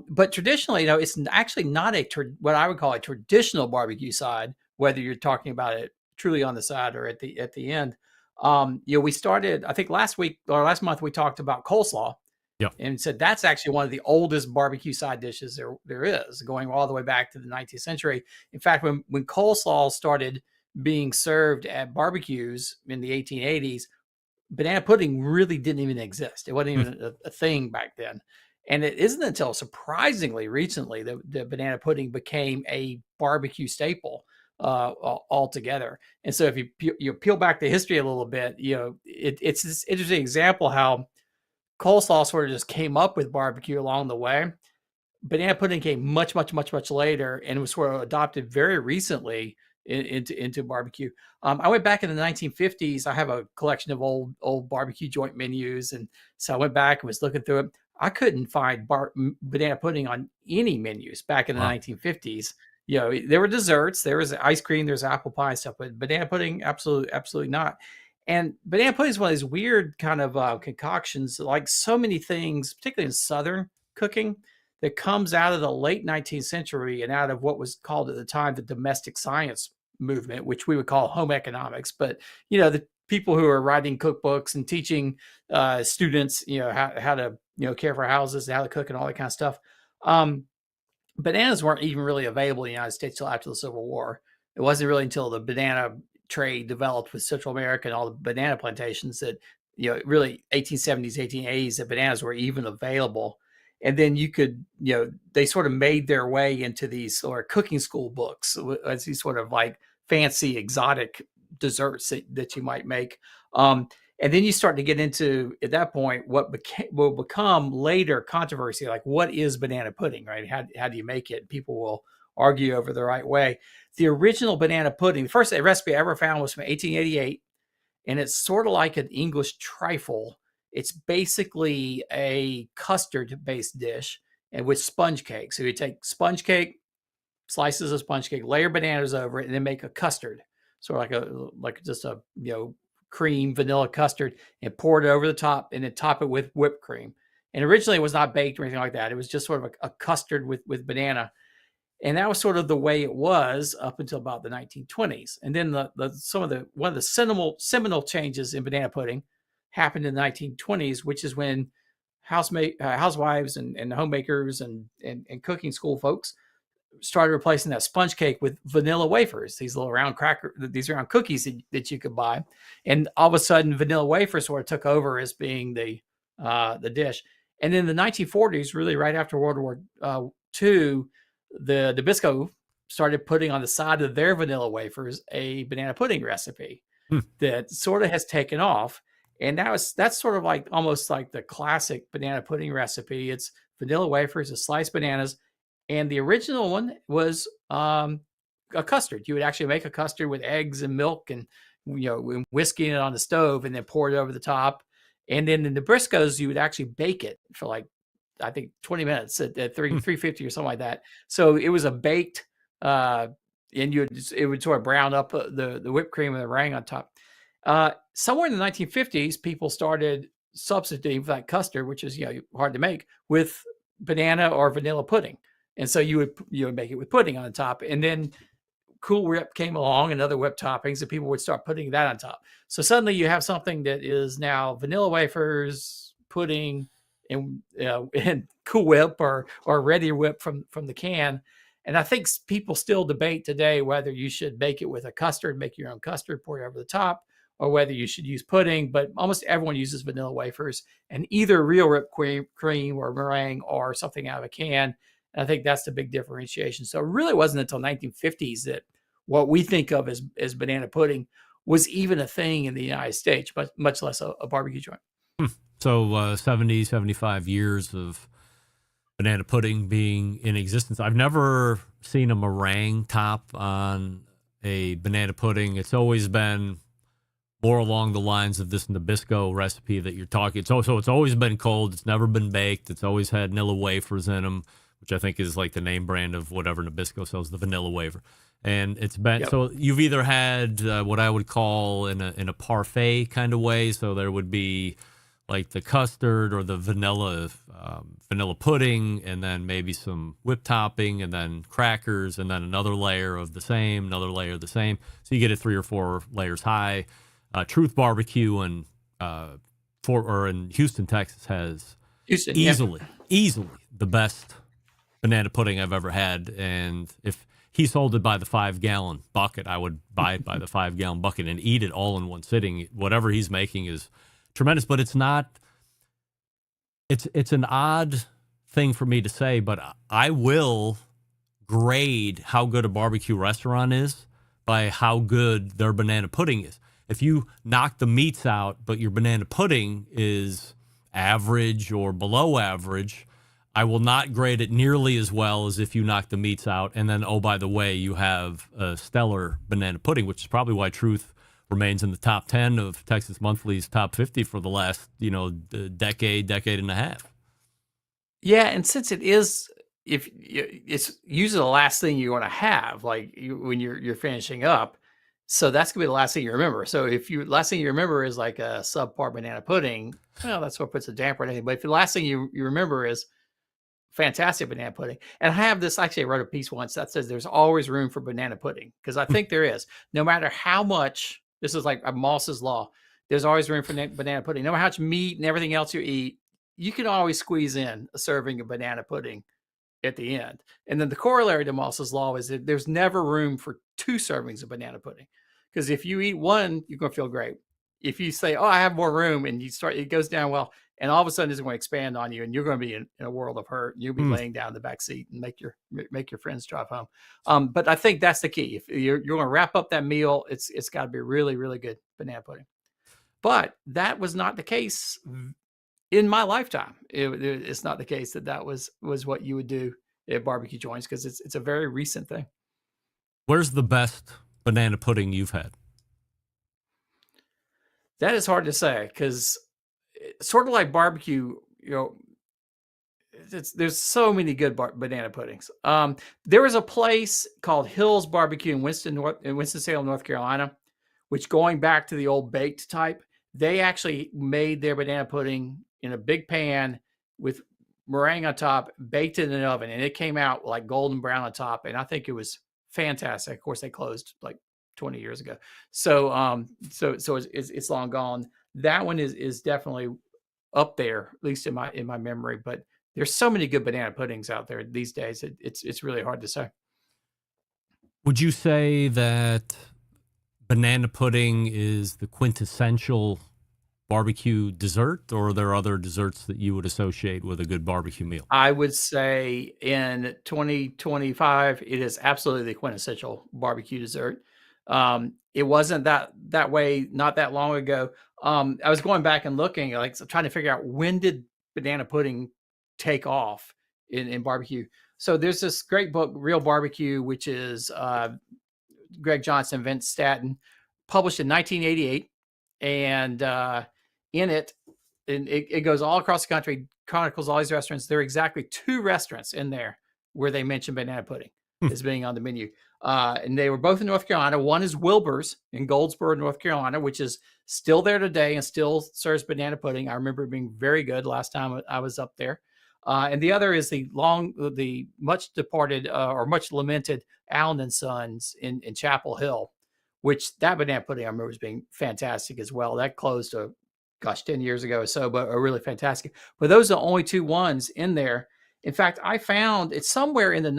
But traditionally, it's actually not what I would call a traditional barbecue side, whether you're talking about it truly on the side or at the end. We started, I think last month we talked about coleslaw. Yeah. And said that's actually one of the oldest barbecue side dishes there is, going all the way back to the 19th century. In fact, when coleslaw started being served at barbecues in the 1880s, banana pudding really didn't even exist. It wasn't even a thing back then. And it isn't until surprisingly recently that the banana pudding became a barbecue staple altogether. And so if you peel back the history a little bit, it's this interesting example how coleslaw sort of just came up with barbecue along the way. Banana pudding came much, much, much, much later and was sort of adopted very recently into barbecue. I went back in the 1950s. I have a collection of old barbecue joint menus. And so I went back and was looking through it. I couldn't find banana pudding on any menus back in the 1950s. You know, there were desserts, there was ice cream, there's apple pie and stuff, but banana pudding, absolutely not. And banana pudding is one of these weird kind of concoctions, like so many things, particularly in Southern cooking, that comes out of the late 19th century and out of what was called at the time the domestic science movement, which we would call home economics. But, you know, the people who are writing cookbooks and teaching students, you know, how to, you know, care for houses, how to cook and all that kind of stuff. Bananas weren't even really available in the United States until after the Civil War. It wasn't really until the banana trade developed with Central America and all the banana plantations that, you know, really 1870s, 1880s, that bananas were even available. And then you could, you know, they sort of made their way into these sort of cooking school books as these sort of like fancy exotic desserts that you might make. And then you start to get into, at that point, what will become later controversy, like what is banana pudding, right? How do you make it? People will argue over the right way. The original banana pudding, the first recipe I ever found was from 1888, and it's sort of like an English trifle. It's basically a custard-based dish and with sponge cake. So you take sponge cake, slices of sponge cake, layer bananas over it, and then make a custard, sort of like just a, you know, cream vanilla custard, and pour it over the top, and then top it with whipped cream. And originally it was not baked or anything like that. It was just sort of a custard with banana. And that was sort of the way it was up until about the 1920s. And then one of the seminal changes in banana pudding happened in the 1920s, which is when housewives and homemakers and cooking school folks started replacing that sponge cake with vanilla wafers, these little round round cookies that you could buy. And all of a sudden vanilla wafers sort of took over as being the dish. And in the 1940s, really right after World War II, the Nabisco started putting on the side of their vanilla wafers a banana pudding recipe that sort of has taken off. And that's sort of like almost like the classic banana pudding recipe. It's vanilla wafers, sliced bananas. And the original one was a custard. You would actually make a custard with eggs and milk and, you know, whisking it on the stove and then pour it over the top. And then in the Nabiscos, you would actually bake it for like, I think 20 minutes at 350 or something like that. So it was a baked, and it would sort of brown up the whipped cream and the meringue on top. Somewhere in the 1950s, people started substituting for that custard, which is, you know, hard to make, with banana or vanilla pudding. And so you would make it with pudding on the top. And then Cool Whip came along and other whip toppings, and people would start putting that on top. So suddenly you have something that is now vanilla wafers, pudding, and Cool Whip or Ready Whip from the can. And I think people still debate today whether you should bake it with a custard, make your own custard, pour it over the top, or whether you should use pudding. But almost everyone uses vanilla wafers and either real whipped cream or meringue or something out of a can. And I think that's the big differentiation. So it really wasn't until 1950s that what we think of as banana pudding was even a thing in the United States, but much less a barbecue joint. So 70, 75 years of banana pudding being in existence. I've never seen a meringue top on a banana pudding. It's always been more along the lines of this Nabisco recipe that you're talking. So it's always been cold. It's never been baked. It's always had vanilla wafers in them, which I think is like the name brand of whatever Nabisco sells, the vanilla wafer. And it's been, so you've either had what I would call in a parfait kind of way. So there would be like the custard or the vanilla pudding, and then maybe some whipped topping, and then crackers, and then another layer of the same, another layer of the same. So you get it 3 or 4 layers high. Truth Barbecue in Houston, Texas has easily the best banana pudding I've ever had. And if he sold it by the 5-gallon bucket, I would buy it by the 5-gallon bucket and eat it all in one sitting. Whatever he's making is tremendous, but it's not, it's an odd thing for me to say, but I will grade how good a barbecue restaurant is by how good their banana pudding is. If you knock the meats out, but your banana pudding is average or below average, I will not grade it nearly as well as if you knock the meats out. And then, oh, by the way, you have a stellar banana pudding, which is probably why Truth remains in the top 10 of Texas Monthly's top 50 for the last, decade and a half. Yeah, and since it is, if it's usually the last thing you want to have, like when you're finishing up, so that's gonna be the last thing you remember. So if you last thing you remember is like a subpar banana pudding, well, that's what puts a damper on anything. But if the last thing you remember is fantastic banana pudding, and I have this actually, I wrote a piece once that says there's always room for banana pudding because I think there is. No matter how much, this is like a Moss's law. There's always room for banana pudding. No matter how much meat and everything else you eat, you can always squeeze in a serving of banana pudding at the end. And then the corollary to Moss's law is that there's never room for 2 servings of banana pudding. Because if you eat one, you're going to feel great. If you say, oh, I have more room, and you start, it goes down well, and all of a sudden it's going to expand on you, and you're going to be in a world of hurt. You'll be laying down in the back seat and make your friends drive home. But I think that's the key. If you're going to wrap up that meal, it's got to be really, really good banana pudding. But that was not the case in my lifetime. It's not the case that was what you would do at barbecue joints because it's a very recent thing. Where's the best banana pudding you've had? That is hard to say because sort of like barbecue, there's so many good banana puddings. There was a place called Hill's Barbecue in Winston-Salem, North Carolina, which going back to the old baked type, they actually made their banana pudding in a big pan with meringue on top, baked in an oven, and it came out like golden brown on top. And I think it was fantastic. Of course, they closed like 20 years ago. So it's long gone. That one is definitely up there, at least in my memory. But there's so many good banana puddings out there these days. It's really hard to say. Would you say that banana pudding is the quintessential barbecue dessert, or are there other desserts that you would associate with a good barbecue meal? I would say in 2025, it is absolutely the quintessential barbecue dessert. It wasn't that way not that long ago. I was going back and looking, like trying to figure out when did banana pudding take off in barbecue. So there's this great book, Real Barbecue, which is Greg Johnson, Vince Staton, published in 1988, and in it, and it goes all across the country, chronicles all these restaurants. There are exactly 2 restaurants in there where they mention banana pudding as being on the menu. And they were both in North Carolina. One is Wilbur's in Goldsboro, North Carolina, which is still there today and still serves banana pudding. I remember it being very good last time I was up there. And the other is the much departed or much lamented Allen and Sons in Chapel Hill, which that banana pudding I remember was being fantastic as well. That closed 10 years ago or so, but are really fantastic. But those are the only 2 ones in there. In fact, I found it's somewhere in around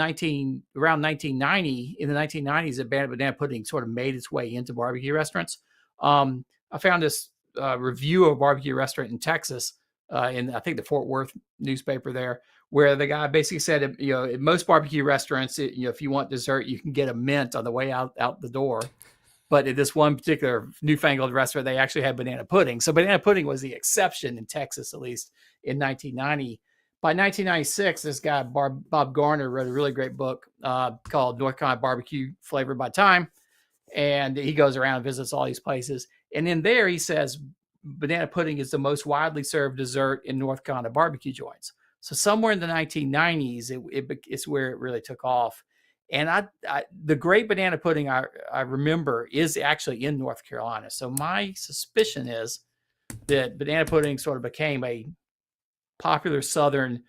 1990, in the 1990s, that banana pudding sort of made its way into barbecue restaurants. I found this review of a barbecue restaurant in Texas, in I think the Fort Worth newspaper there, where the guy basically said, at most barbecue restaurants, if you want dessert, you can get a mint on the way out the door. But at this one particular newfangled restaurant, they actually had banana pudding. So banana pudding was the exception in Texas, at least in 1990. By 1996, this guy, Bob Garner, wrote a really great book called North Carolina Barbecue Flavored by Time. And he goes around and visits all these places. And in there, he says banana pudding is the most widely served dessert in North Carolina barbecue joints. So somewhere in the 1990s, it's where it really took off. And the great banana pudding I remember is actually in North Carolina. So my suspicion is that banana pudding sort of became a popular Southern,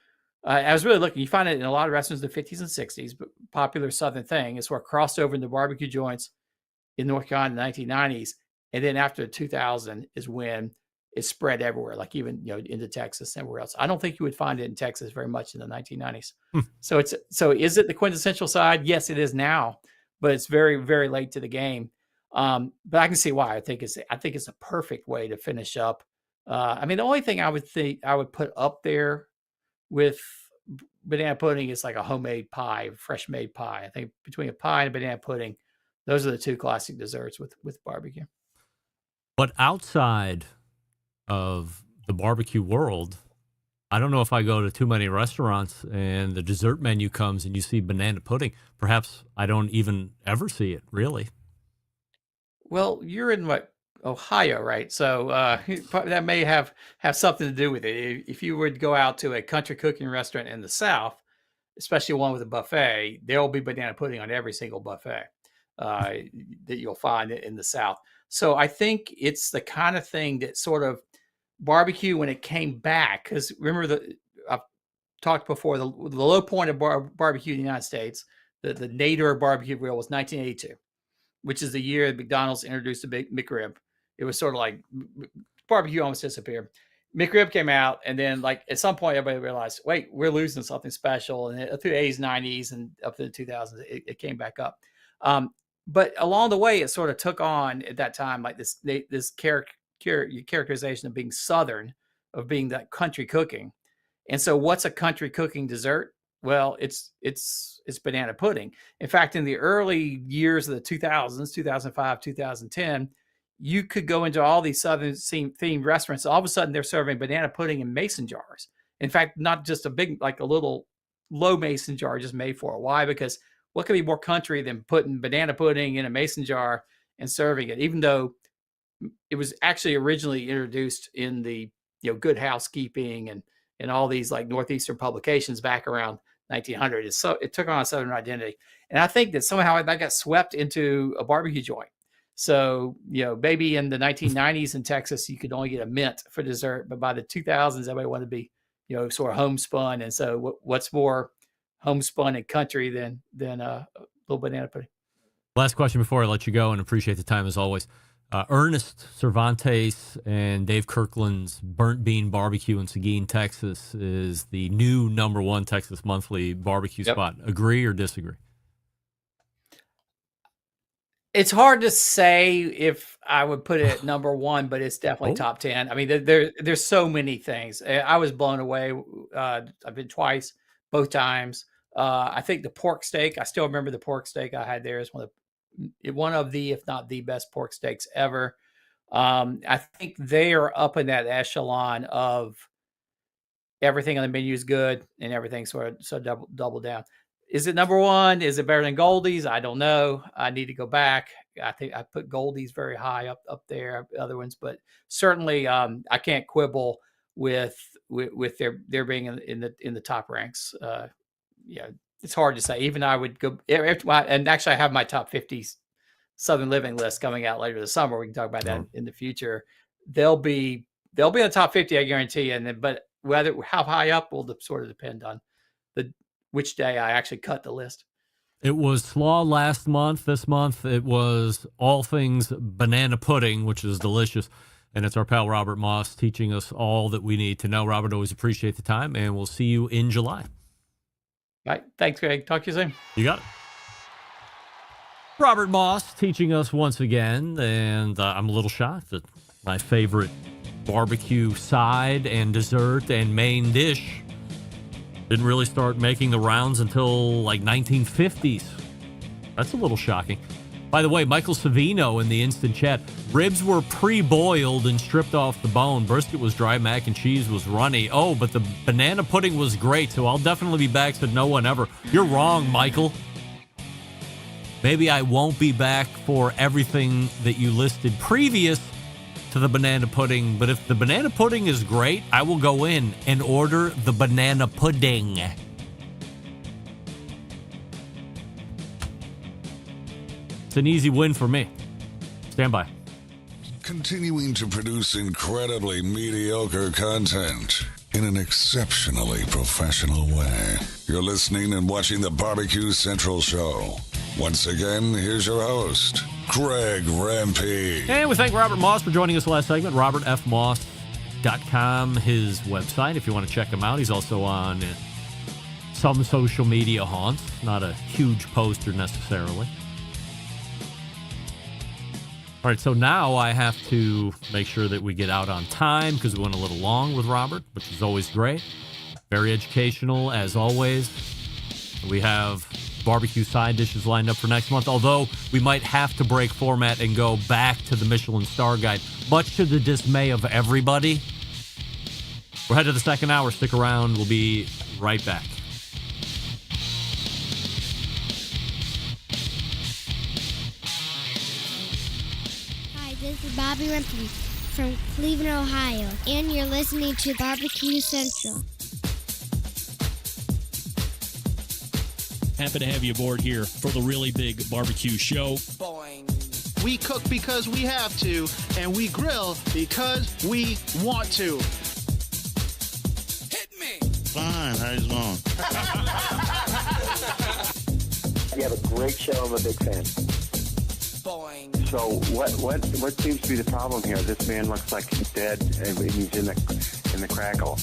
I was really looking, you find it in a lot of restaurants in the 50s and 60s, but popular Southern thing. It's where it crossed over into barbecue joints in North Carolina in the 1990s. And then after 2000 is when it spread everywhere, like even, into Texas and everywhere else. I don't think you would find it in Texas very much in the 1990s. So is it the quintessential side? Yes, it is now, but it's very, very late to the game. But I can see why. I think it's a perfect way to finish up. The only thing I would put up there with banana pudding is like a homemade pie, fresh made pie. I think between a pie and a banana pudding, those are the 2 classic desserts with barbecue. But outside of the barbecue world, I don't know if I go to too many restaurants and the dessert menu comes and you see banana pudding. Perhaps I don't even ever see it, really. Well, you're in Ohio, right? So that may have something to do with it. If you would go out to a country cooking restaurant in the South, especially one with a buffet, there will be banana pudding on every single buffet that you'll find in the South. So I think it's the kind of thing that sort of barbecue when it came back, because remember I've talked before, the low point of barbecue in the United States, the nadir of barbecue grill was 1982, which is the year McDonald's introduced the big McRib. It was sort of like barbecue almost disappeared. McRib came out, and then like at some point everybody realized, wait, we're losing something special. And through the 80s, 90s, and up to the 2000s, it came back up. But along the way, it sort of took on at that time like this characterization of being Southern, of being that country cooking. And so, what's a country cooking dessert? Well, it's banana pudding. In fact, in the early years of the 2000s, 2005, 2010, you could go into all these Southern themed restaurants. All of a sudden, they're serving banana pudding in mason jars. In fact, not just a big, like a little low mason jar just made for it. Why? Because what could be more country than putting banana pudding in a mason jar and serving it? Even though it was actually originally introduced in the Good Housekeeping and all these like Northeastern publications back around 1900. So it took on a Southern identity. And I think that somehow that got swept into a barbecue joint. So, maybe in the 1990s in Texas, you could only get a mint for dessert. But by the 2000s, everybody wanted to be, sort of homespun. And so what's more homespun and country than a little banana pudding? Last question before I let you go, and appreciate the time as always. Ernest Cervantes and Dave Kirkland's Burnt Bean Barbecue in Seguin, Texas is the new #1 Texas monthly barbecue spot. Agree or disagree? It's hard to say if I would put it at #1, but it's definitely top 10. I mean, there's so many things. I was blown away. I've been twice, both times. I think the pork steak, I still remember the pork steak I had there is one of the, if not the best pork steaks ever. I think they are up in that echelon of everything on the menu is good and everything sort of double down. Is it #1? Is it better than Goldie's? I don't know. I need to go back. I think I put Goldie's very high up there, other ones, but certainly I can't quibble with their being in the top ranks. It's hard to say. Even I would go, and actually I have my top 50 Southern Living list coming out later this summer. We can talk about that in the future. They'll be in the top 50, I guarantee. But how high up will sort of depend on which day I actually cut the list. It was slaw last month. This month it was all things banana pudding, which is delicious. And it's our pal Robert Moss teaching us all that we need to know. Robert, always appreciate the time, and we'll see you in July. All right. Thanks, Greg. Talk to you soon. You got it. Robert Moss teaching us once again, and I'm a little shocked that my favorite barbecue side and dessert and main dish didn't really start making the rounds until like 1950s. That's a little shocking. By the way, Michael Savino in the instant chat, ribs were pre-boiled and stripped off the bone. Brisket was dry, mac and cheese was runny. Oh, but the banana pudding was great, so I'll definitely be back, said no one ever. You're wrong, Michael. Maybe I won't be back for everything that you listed previous to the banana pudding, but if the banana pudding is great, I will go in and order the banana pudding. It's an easy win for me. Stand by. Continuing to produce incredibly mediocre content in an exceptionally professional way. You're listening and watching the Barbecue Central Show. Once again, here's your host, Greg Rempe. And we thank Robert Moss for joining us last segment. RobertFMoss.com, his website, if you want to check him out. He's also on some social media haunts. Not a huge poster necessarily. All right, so now I have to make sure that we get out on time because we went a little long with Robert, which is always great. Very educational, as always. We have barbecue side dishes lined up for next month, although we might have to break format and go back to the Michelin Star Guide, much to the dismay of everybody. We're headed to the second hour. Stick around. We'll be right back. Hi, this is Bob Bobby Rempe from Cleveland, Ohio, and you're listening to Barbecue Central. Happy to have you aboard here for the Really Big Barbecue Show. Boing. We cook because we have to, and we grill because we want to. Hit me. Fine, how's it going? You have a great show. I'm a big fan. Boing. So what seems to be the problem here? This man looks like he's dead, and he's in the crackle.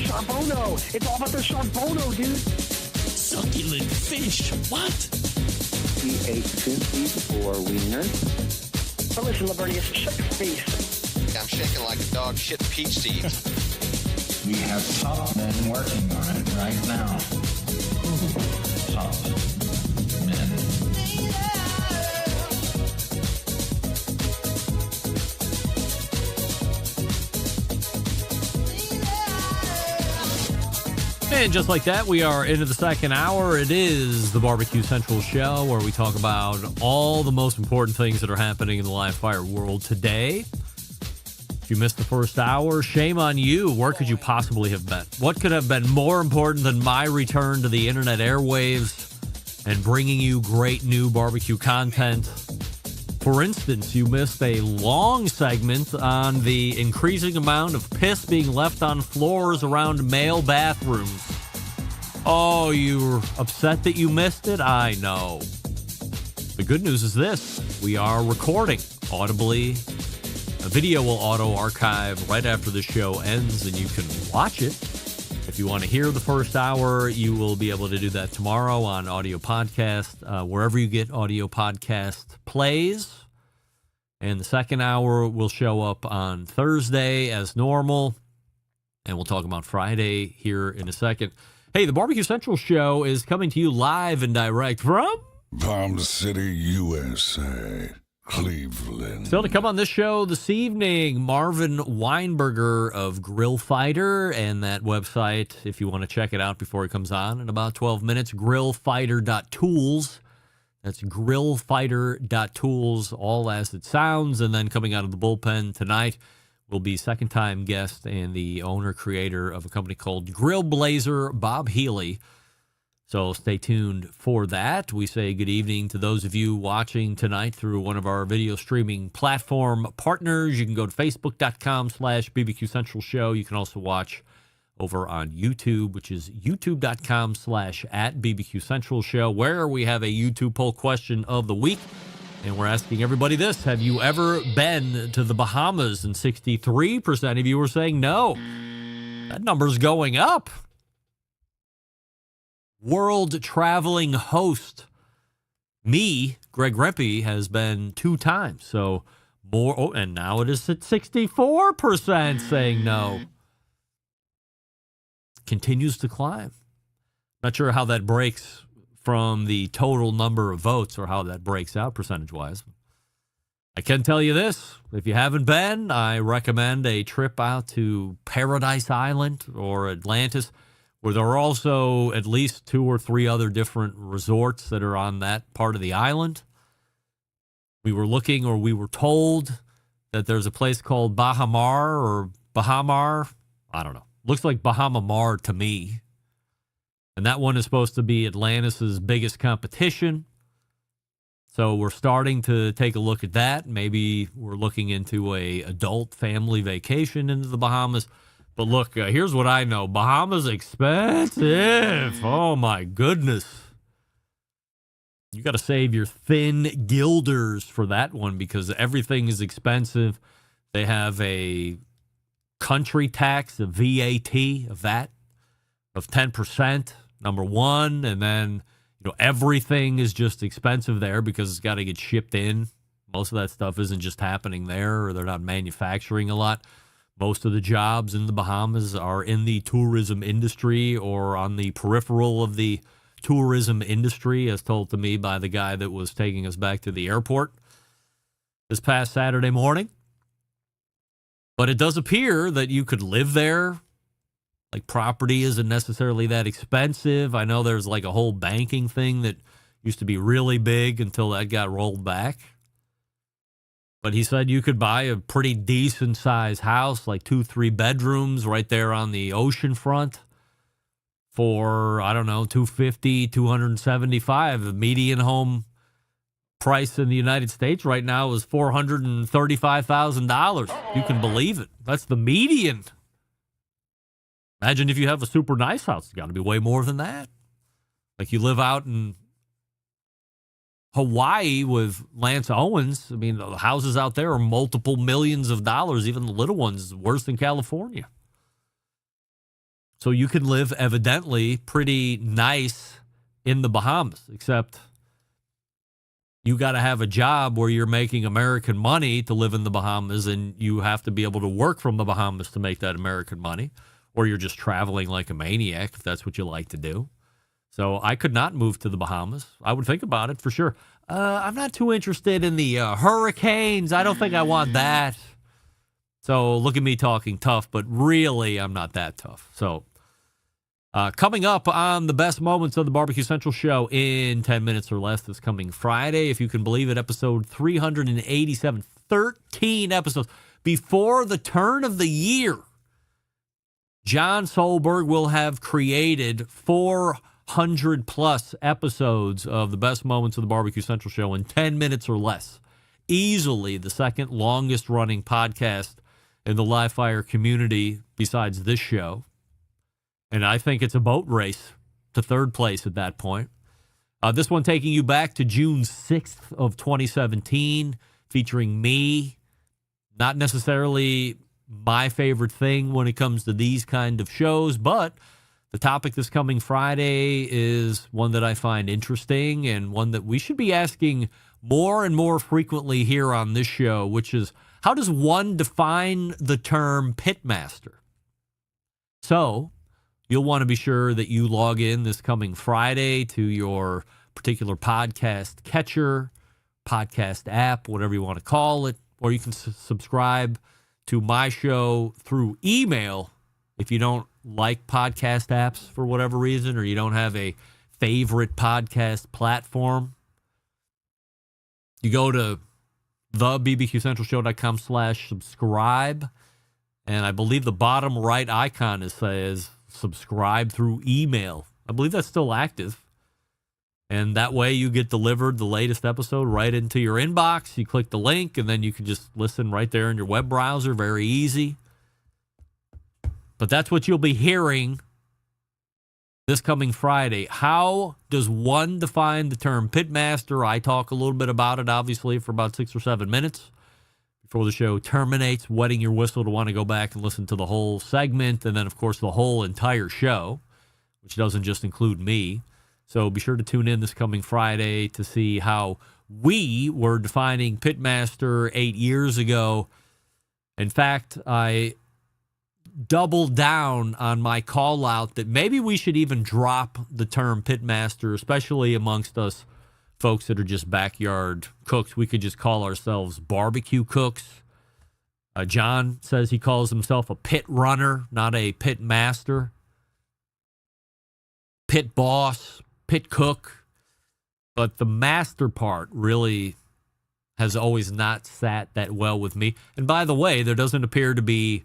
Charbono! It's all about the charbono, dude. Succulent fish. What? He ate sushi or wiener. Oh, listen, Lavernius, shut your face. I'm shaking like a dog shit peach seeds. We have top men working on it right now. Top men. And just like that, we are into the second hour. It is the Barbecue Central Show, where we talk about all the most important things that are happening in the live fire world today. If you missed the first hour, shame on you. Where could you possibly have been? What could have been more important than my return to the internet airwaves and bringing you great new barbecue content? For instance, you missed a long segment on the increasing amount of piss being left on floors around male bathrooms. Oh, you're upset that you missed it? I know. The good news is this. We are recording audibly. A video will auto-archive right after the show ends, and you can watch it. If you want to hear the first hour, you will be able to do that tomorrow on audio podcast, wherever you get audio podcast plays. And the second hour will show up on Thursday as normal. And we'll talk about Friday here in a second. Hey, the Barbecue Central Show is coming to you live and direct from Palm City, USA, Cleveland. Still to come on this show this evening, Marvin Weinberger of Grill Fighter, and that website, if you want to check it out before it comes on in about 12 minutes, grillfighter.tools. That's grillfighter.tools, all as it sounds. And then coming out of the bullpen tonight will be second-time guest and the owner-creator of a company called Grillblazer, Bob Healey. So stay tuned for that. We say good evening to those of you watching tonight through one of our video streaming platform partners. You can go to facebook.com/BBQ Central Show. You can also watch over on YouTube, which is youtube.com/@BBQ Central Show, where we have a YouTube poll question of the week. And we're asking everybody this: have you ever been to the Bahamas? And 63% of you were saying no. That number's going up. World traveling host, me, Greg Rempe, has been 2 times. So more, and now it is at 64% saying no. Continues to climb. Not sure how that breaks from the total number of votes or how that breaks out percentage-wise. I can tell you this. If you haven't been, I recommend a trip out to Paradise Island or Atlantis, where there are also at least 2 or 3 other different resorts that are on that part of the island. We were looking, or we were told, that there's a place called Bahamar or Bahamar. I don't know. Looks like Bahama Mar to me. And that one is supposed to be Atlantis' biggest competition. So we're starting to take a look at that. Maybe we're looking into a adult family vacation into the Bahamas. But look, here's what I know. Bahamas expensive. Oh, my goodness. You got to save your thin guilders for that one because everything is expensive. They have a country tax, a VAT, of 10%, number one. And then, everything is just expensive there because it's got to get shipped in. Most of that stuff isn't just happening there, or they're not manufacturing a lot. Most of the jobs in the Bahamas are in the tourism industry or on the peripheral of the tourism industry, as told to me by the guy that was taking us back to the airport this past Saturday morning. But it does appear that you could live there. Like, property isn't necessarily that expensive. I know there's like a whole banking thing that used to be really big until that got rolled back. But he said you could buy a pretty decent sized house, like 2-3 bedrooms right there on the ocean front for, I don't know, $250,000, $275,000. The median home price in the United States right now is $435,000. You can believe it. That's the median. Imagine if you have a super nice house. It's got to be way more than that. Like you live out in Hawaii with Lance Owens. I mean, the houses out there are multiple millions of dollars. Even the little ones, worse than California. So you can live evidently pretty nice in the Bahamas, except you got to have a job where you're making American money to live in the Bahamas, and you have to be able to work from the Bahamas to make that American money, or you're just traveling like a maniac if that's what you like to do. So I could not move to the Bahamas. I would think about it for sure. I'm not too interested in the hurricanes. I don't think I want that. So look at me talking tough, but really I'm not that tough. So coming up on the best moments of the Barbecue Central show in 10 minutes or less this coming Friday, if you can believe it, episode 387, 13 episodes before the turn of the year. John Solberg will have created 400 plus episodes of the best moments of the Barbecue Central show in 10 minutes or less. Easily the second longest running podcast in the live fire community besides this show. And I think it's a boat race to third place at that point. This one taking you back to June 6th of 2017, featuring me. Not necessarily my favorite thing when it comes to these kind of shows, but the topic this coming Friday is one that I find interesting and one that we should be asking more and more frequently here on this show, which is, how does one define the term pitmaster? So you'll want to be sure that you log in this coming Friday to your particular podcast catcher, podcast app, whatever you want to call it, or you can subscribe to my show through email if you don't like podcast apps for whatever reason, or you don't have a favorite podcast platform. You go to thebbqcentralshow.com/subscribe, and I believe the bottom right icon says subscribe through email. I believe that's still active. And that way you get delivered the latest episode right into your inbox. You click the link, and then you can just listen right there in your web browser. Very easy. But that's what you'll be hearing this coming Friday. How does one define the term pitmaster? I talk a little bit about it, obviously, for about 6 or 7 minutes before the show terminates, wetting your whistle to want to go back and listen to the whole segment, and then, of course, the whole entire show, which doesn't just include me. So be sure to tune in this coming Friday to see how we were defining pitmaster 8 years ago. In fact, I doubled down on my call out that maybe we should even drop the term pitmaster, especially amongst us folks that are just backyard cooks. We could just call ourselves barbecue cooks. John says he calls himself a pit runner, not a pit master. Pit boss, pit cook. But the master part really has always not sat that well with me. And by the way, there doesn't appear to be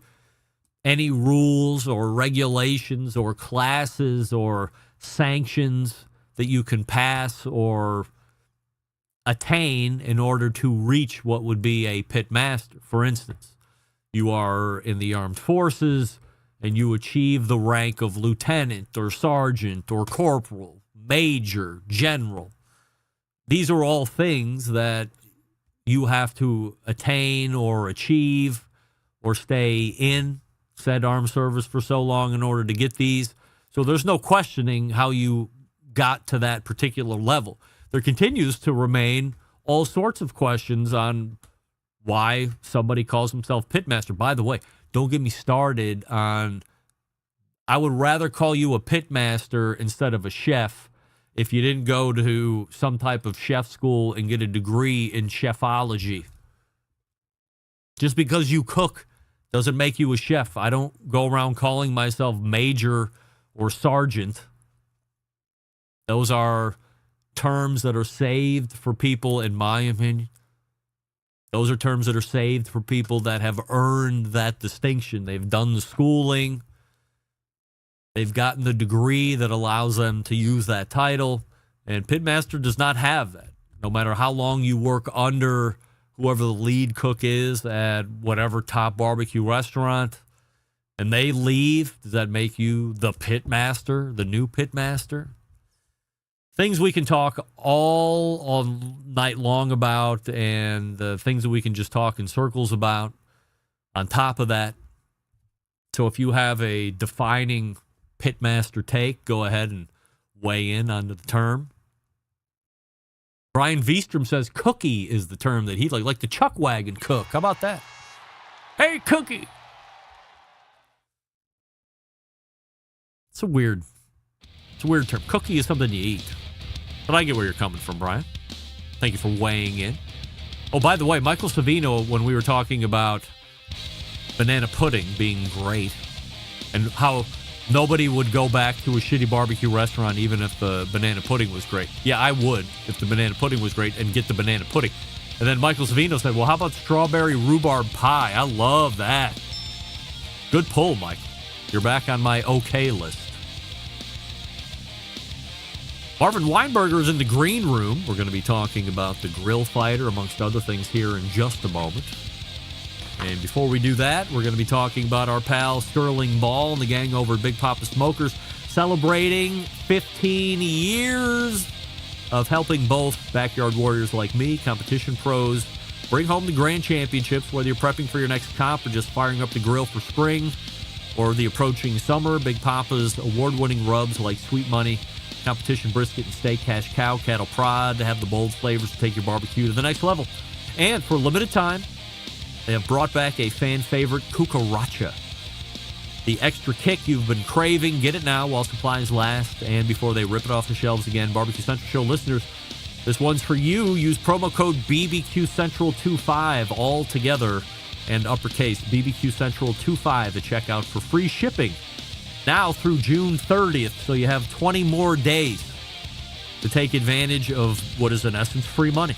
any rules or regulations or classes or sanctions that you can pass or attain in order to reach what would be a pit master. For instance, you are in the armed forces and you achieve the rank of lieutenant or sergeant or corporal, major, general. These are all things that you have to attain or achieve or stay in said armed service for so long in order to get these. So there's no questioning how you got to that particular level. There continues to remain all sorts of questions on why somebody calls himself pitmaster. By the way, don't get me started on, I would rather call you a pitmaster instead of a chef if you didn't go to some type of chef school and get a degree in chefology. Just because you cook doesn't make you a chef. I don't go around calling myself major or sergeant. Those are terms that are saved for people, in my opinion, Those are terms that are saved for people that have earned that distinction. They've done the schooling. They've gotten the degree that allows them to use that title. And Pitmaster does not have that. No matter how long you work under whoever the lead cook is at whatever top barbecue restaurant, and they leave, does that make you the Pitmaster, the new Pitmaster? Things we can talk all night long about, and things that we can just talk in circles about on top of that. So if you have a defining Pitmaster take, go ahead and weigh in on the term. Brian Veestrom says cookie is the term that he like the chuck wagon cook. How about that? Hey, cookie. It's a weird term. Cookie is something you eat. But I get where you're coming from, Brian. Thank you for weighing in. Oh, by the way, Michael Savino, when we were talking about banana pudding being great and how nobody would go back to a shitty barbecue restaurant even if the banana pudding was great. Yeah, I would if the banana pudding was great and get the banana pudding. And then Michael Savino said, well, how about strawberry rhubarb pie? I love that. Good pull, Mike. You're back on my okay list. Marvin Weinberger is in the green room. We're going to be talking about the grill fighter, amongst other things, here in just a moment. And before we do that, we're going to be talking about our pal Sterling Ball and the gang over at Big Papa Smokers, celebrating 15 years of helping both backyard warriors like me, competition pros, bring home the grand championships, whether you're prepping for your next comp or just firing up the grill for spring or the approaching summer. Big Papa's award-winning rubs like Sweet Money, competition brisket and steak, cash cow, cattle prod to have the bold flavors to take your barbecue to the next level. And for a limited time, they have brought back a fan favorite, cucaracha. The extra kick you've been craving. Get it now while supplies last and before they rip it off the shelves again. Barbecue Central Show listeners, this one's for you. Use promo code BBQ Central 25 all together and uppercase BBQ Central 25 at checkout for free shipping now through June 30th. So you have 20 more days to take advantage of what is in essence free money.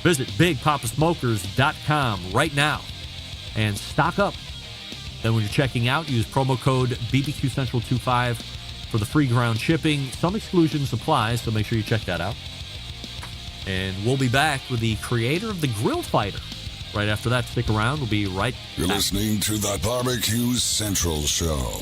Visit BigPapaSmokers.com right now and stock up. Then when you're checking out, use promo code BBQ Central 25 for the free ground shipping. Some exclusions apply, so make sure you check that out. And we'll be back with the creator of the Grill Fighter. Right after that, stick around. We'll be right back. You're listening to the Barbecue Central Show.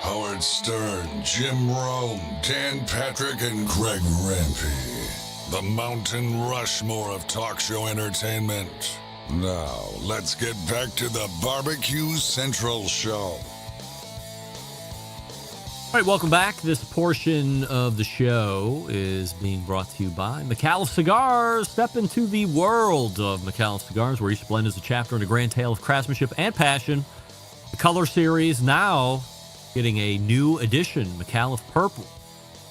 Howard Stern, Jim Rome, Dan Patrick, and Greg Rempe. The Mountain Rushmore of talk show entertainment. Now, let's get back to the Barbecue Central Show. All right, welcome back. This portion of the show is being brought to you by McAuliffe Cigars. Step into the world of McAuliffe Cigars, where each blend is a chapter in a grand tale of craftsmanship and passion. The Color Series now getting a new edition, McAuliffe Purple.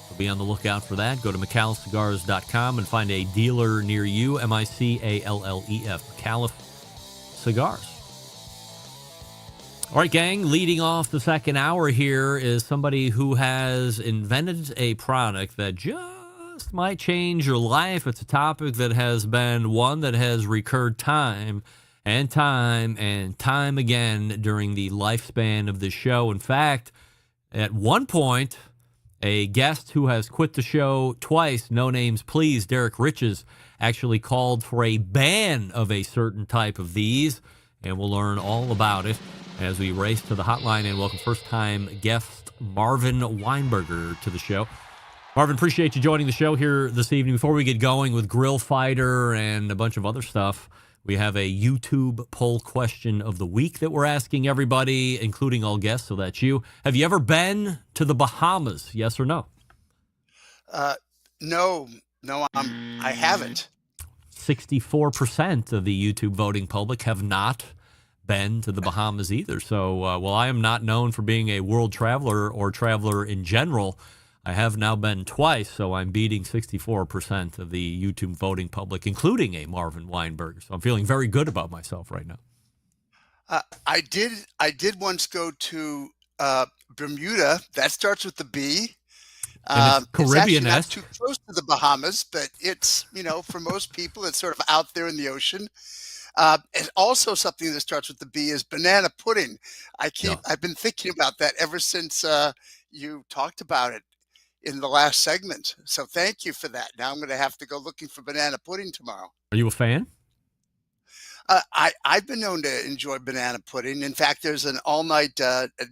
So be on the lookout for that. Go to McAuliffeCigars.com and find a dealer near you, MICALLEF, McAuliffe Cigars. All right, gang, leading off the second hour here is somebody who has invented a product that just might change your life. It's a topic that has been one that has recurred time and time again during the lifespan of the show. In fact, at one point, a guest who has quit the show twice, no names please, Derek Riches, actually called for a ban of a certain type of these, and we'll learn all about it as we race to the hotline and welcome first-time guest Marvin Weinberger to the show. Marvin, appreciate you joining the show here this evening. Before we get going with Grill Fighter and a bunch of other stuff, we have a YouTube poll question of the week that we're asking everybody, including all guests, so that's you. Have you ever been to the Bahamas, yes or no? No, I haven't. 64% of the YouTube voting public have not been to the Bahamas either. So while I am not known for being a world traveler or traveler in general, I have now been twice, so I'm beating 64% of the YouTube voting public, including a Marvin Weinberger. So I'm feeling very good about myself right now. I did once go to Bermuda. That starts with the B. And it's It's actually not Caribbean-esque. too close to the Bahamas, but it's, for most people, it's sort of out there in the ocean. And also something that starts with the B is banana pudding. I've been thinking about that ever since you talked about it in the last segment. So thank you for that. Now I'm going to have to go looking for banana pudding tomorrow. Are you a fan? I've been known to enjoy banana pudding. In fact, there's an all-night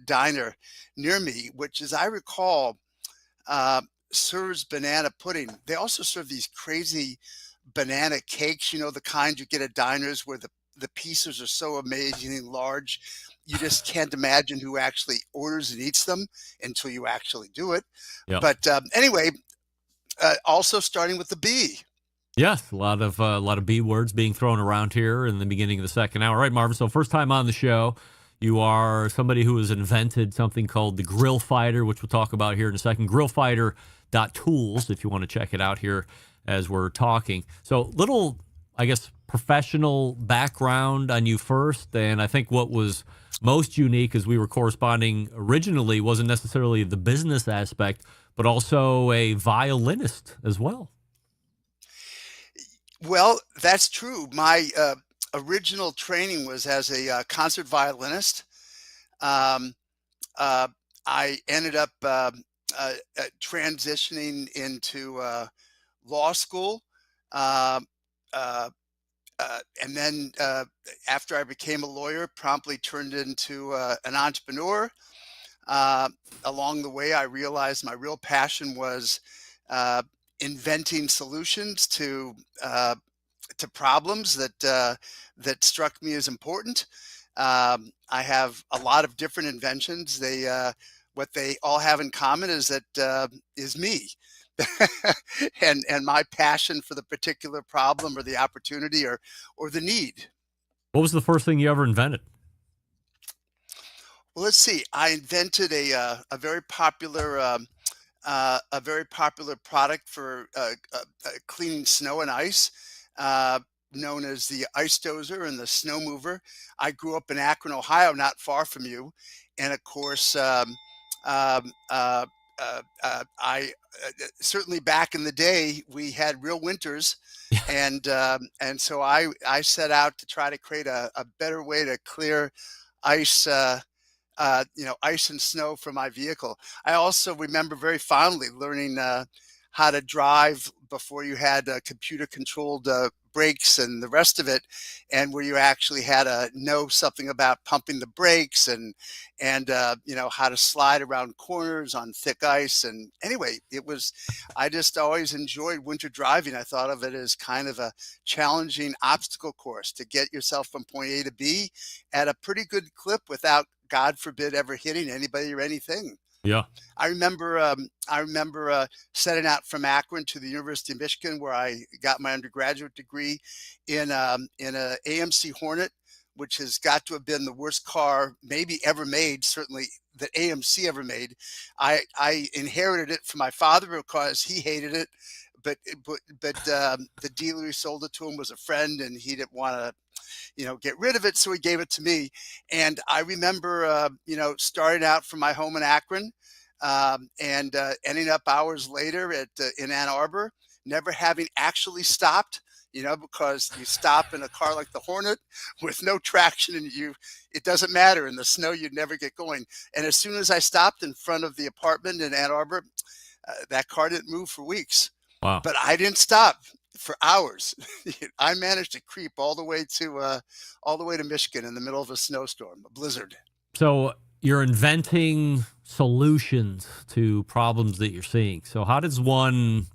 diner near me, which, as I recall, serves banana pudding. They also serve these crazy banana cakes, the kind you get at diners where the pieces are so amazingly large. You just can't imagine who actually orders and eats them until you actually do it. Yep. But anyway, also starting with the B. Yes, a lot of B words being thrown around here in the beginning of the second hour. All right, Marvin, so first time on the show, you are somebody who has invented something called the Grill Fighter, which we'll talk about here in a second. Grillfighter.tools, if you want to check it out here as we're talking. So little, I guess, professional background on you first, and I think what was most unique as we were corresponding originally wasn't necessarily the business aspect, but also a violinist as well. Well, that's true. My original training was as a concert violinist. I ended up transitioning into law school. And then after I became a lawyer, promptly turned into an entrepreneur. Along the way, I realized my real passion was inventing solutions to problems that struck me as important. I have a lot of different inventions. What they all have in common is that is me. and my passion for the particular problem or the opportunity or the need. What was the first thing you ever invented? Well, let's see. I invented a very popular product for cleaning snow and ice, known as the ice dozer and the snow mover. I grew up in Akron, Ohio, not far from you, and of course, I certainly back in the day we had real winters, and so I set out to try to create a better way to clear ice. Ice and snow from my vehicle. I also remember very fondly learning how to drive before you had computer-controlled brakes and the rest of it, and where you actually had to know something about pumping the brakes and how to slide around corners on thick ice. And anyway, I just always enjoyed winter driving. I thought of it as kind of a challenging obstacle course to get yourself from point A to B at a pretty good clip without, God forbid, ever hitting anybody or anything. Yeah. I remember setting out from Akron to the University of Michigan, where I got my undergraduate degree in a AMC Hornet, which has got to have been the worst car maybe ever made, certainly that AMC ever made. I inherited it from my father because he hated it, but the dealer who sold it to him was a friend, and he didn't want to get rid of it, so he gave it to me. And I remember starting out from my home in Akron and ending up hours later in Ann Arbor, never having actually stopped, because you stop in a car like the Hornet with no traction, and it doesn't matter. In the snow, you'd never get going. And as soon as I stopped in front of the apartment in Ann Arbor, that car didn't move for weeks. Wow. But I didn't stop for hours. I managed to creep all the way to Michigan in the middle of a snowstorm, a blizzard. So you're inventing solutions to problems that you're seeing. So how does one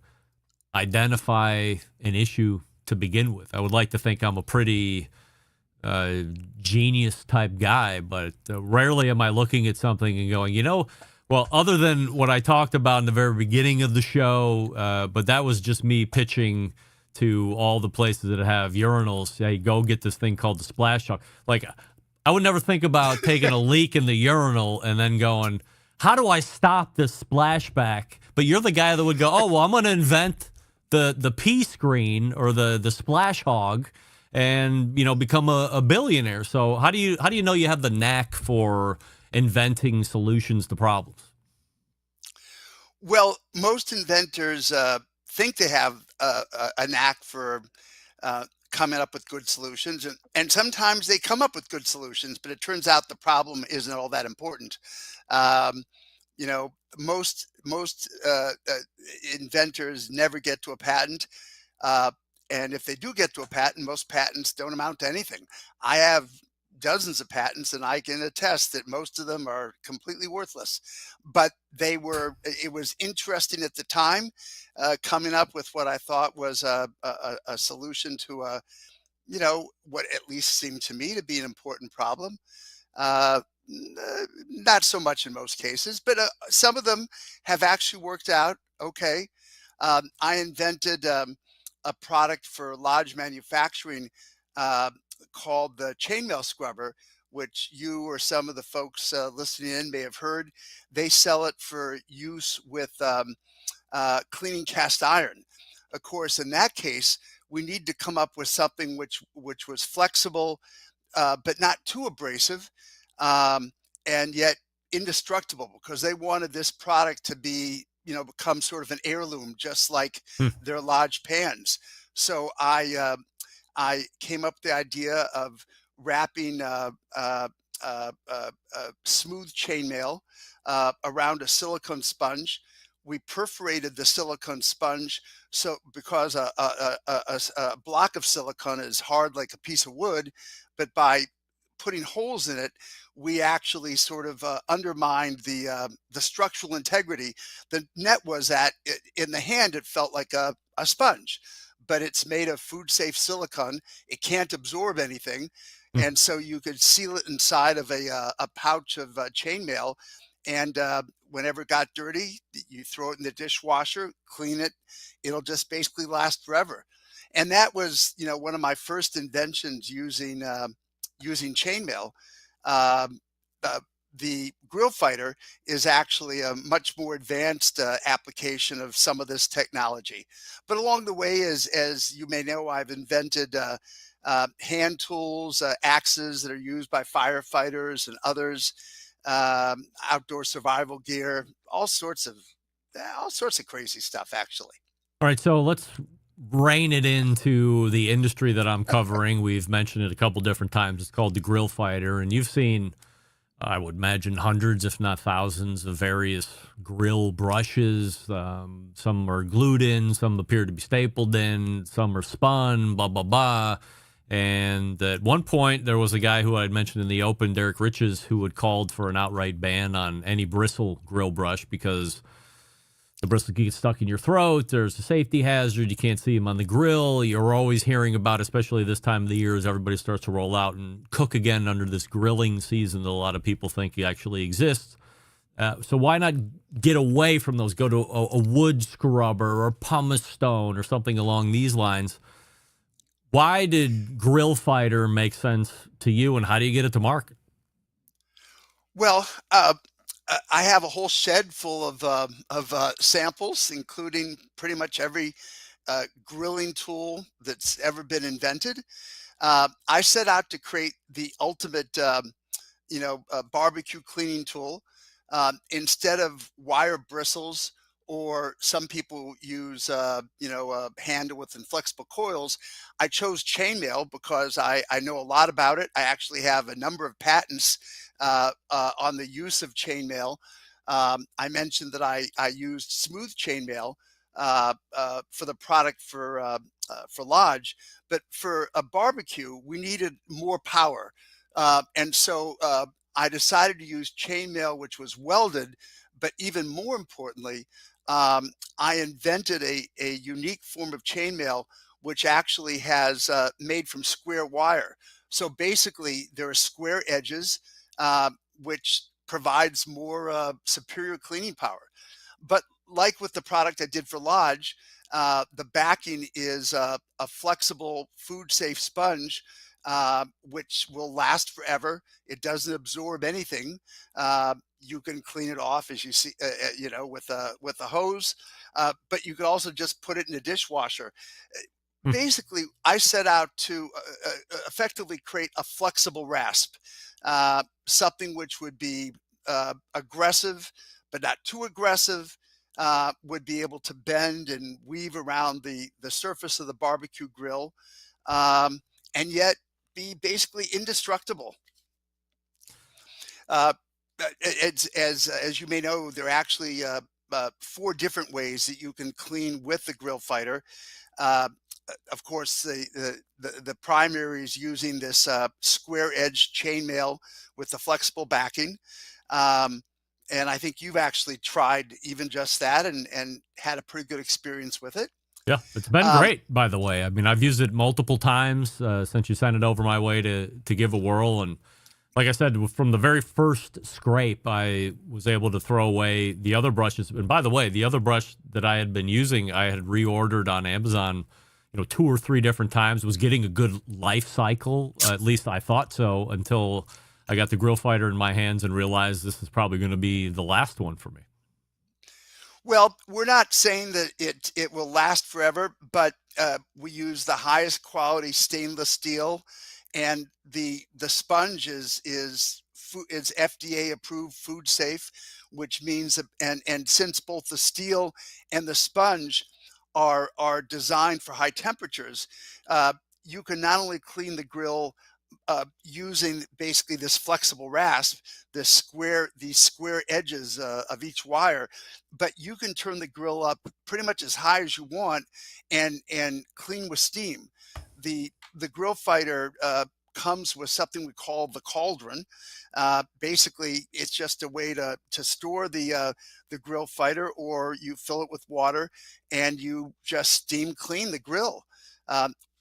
identify an issue to begin with? I would like to think I'm a pretty genius type guy, but rarely am I looking at something and going, well, other than what I talked about in the very beginning of the show, but that was just me pitching to all the places that have urinals. Hey, go get this thing called the splash talk. Like, I would never think about taking a leak in the urinal and then going, how do I stop this splashback? But you're the guy that would go, oh, well, I'm going to invent the pee screen or the splash hog and, become a billionaire. So how do you know you have the knack for inventing solutions to problems? Well, most inventors think they have a knack for coming up with good solutions, and sometimes they come up with good solutions, but it turns out the problem isn't all that important. Um, most inventors never get to a patent, uh, and if they do get to a patent, most patents don't amount to anything. I have dozens of patents, and I can attest that most of them are completely worthless. But it was interesting at the time, coming up with what I thought was a solution to what at least seemed to me to be an important problem. Not so much in most cases, but some of them have actually worked out okay. I invented a product for lodge manufacturing uh, called the chainmail scrubber, which you or some of the folks listening in may have heard. They sell it for use with cleaning cast iron. Of course, in that case, we need to come up with something which was flexible, but not too abrasive, um, and yet indestructible, because they wanted this product to be, become sort of an heirloom, just like their lodge pans. So I came up with the idea of wrapping smooth chainmail around a silicone sponge. We perforated the silicone sponge, so because a block of silicone is hard like a piece of wood, but by putting holes in it, we actually sort of undermined the structural integrity. The net was that in the hand, it felt like a sponge, but it's made of food safe silicone. It can't absorb anything. And so you could seal it inside of a pouch of chainmail. And whenever it got dirty, you throw it in the dishwasher, clean it. It'll just basically last forever. And that was, one of my first inventions using chainmail. Um, the grill fighter is actually a much more advanced application of some of this technology. But along the way, as you may know, I've invented hand tools, axes that are used by firefighters and others, outdoor survival gear, all sorts of crazy stuff, actually. All right, so let's rein it into the industry that I'm covering. We've mentioned it a couple different times. It's called the Grill Fighter, and you've seen, I would imagine, hundreds, if not thousands, of various grill brushes. Some are glued in, some appear to be stapled in, some are spun, blah, blah, blah. And at one point, there was a guy who I had mentioned in the open, Derek Riches, who had called for an outright ban on any bristle grill brush because the bristle can get stuck in your throat. There's a safety hazard. You can't see them on the grill. You're always hearing about, especially this time of the year, as everybody starts to roll out and cook again under this grilling season that a lot of people think actually exists. So why not get away from those? Go to a wood scrubber or pumice stone or something along these lines. Why did Grill Fighter make sense to you, and how do you get it to market? Well, I have a whole shed full of samples, including pretty much every grilling tool that's ever been invented. I set out to create the ultimate, barbecue cleaning tool. Instead of wire bristles, or some people use, a handle with inflexible coils, I chose chainmail because I know a lot about it. I actually have a number of patents on the use of chainmail. I mentioned that I used smooth chainmail for the product for lodge, but for a barbecue, we needed more power. And so I decided to use chainmail, which was welded, but even more importantly, I invented a unique form of chainmail, which actually has made from square wire. So basically, there are square edges, which provides more superior cleaning power. But like with the product I did for lodge, the backing is a flexible, food-safe sponge which will last forever. It doesn't absorb anything. You can clean it off, as you see, with a hose. But you could also just put it in a dishwasher. Basically, I set out to effectively create a flexible rasp, something which would be aggressive, but not too aggressive, would be able to bend and weave around the surface of the barbecue grill, and yet be basically indestructible. As you may know, there are actually 4 different ways that you can clean with the grill fighter. Of course, the primary is using this square edge chainmail with the flexible backing. And I think you've actually tried even just that and had a pretty good experience with it. Yeah, it's been great, by the way. I mean, I've used it multiple times since you sent it over my way to give a whirl. And like I said, from the very first scrape, I was able to throw away the other brushes. And by the way, the other brush that I had been using, I had reordered on Amazon 2 or 3 different times, was getting a good life cycle. At least I thought so, until I got the grill fighter in my hands and realized this is probably going to be the last one for me. Well, we're not saying that it will last forever, but we use the highest quality stainless steel, and the sponge is FDA approved, food safe, which means and since both the steel and the sponge are designed for high temperatures, you can not only clean the grill using basically this flexible rasp, these square edges of each wire, but you can turn the grill up pretty much as high as you want and clean with steam. The grill fighter comes with something we call the cauldron. Basically, it's just a way to store the grill fighter, or you fill it with water and you just steam clean the grill.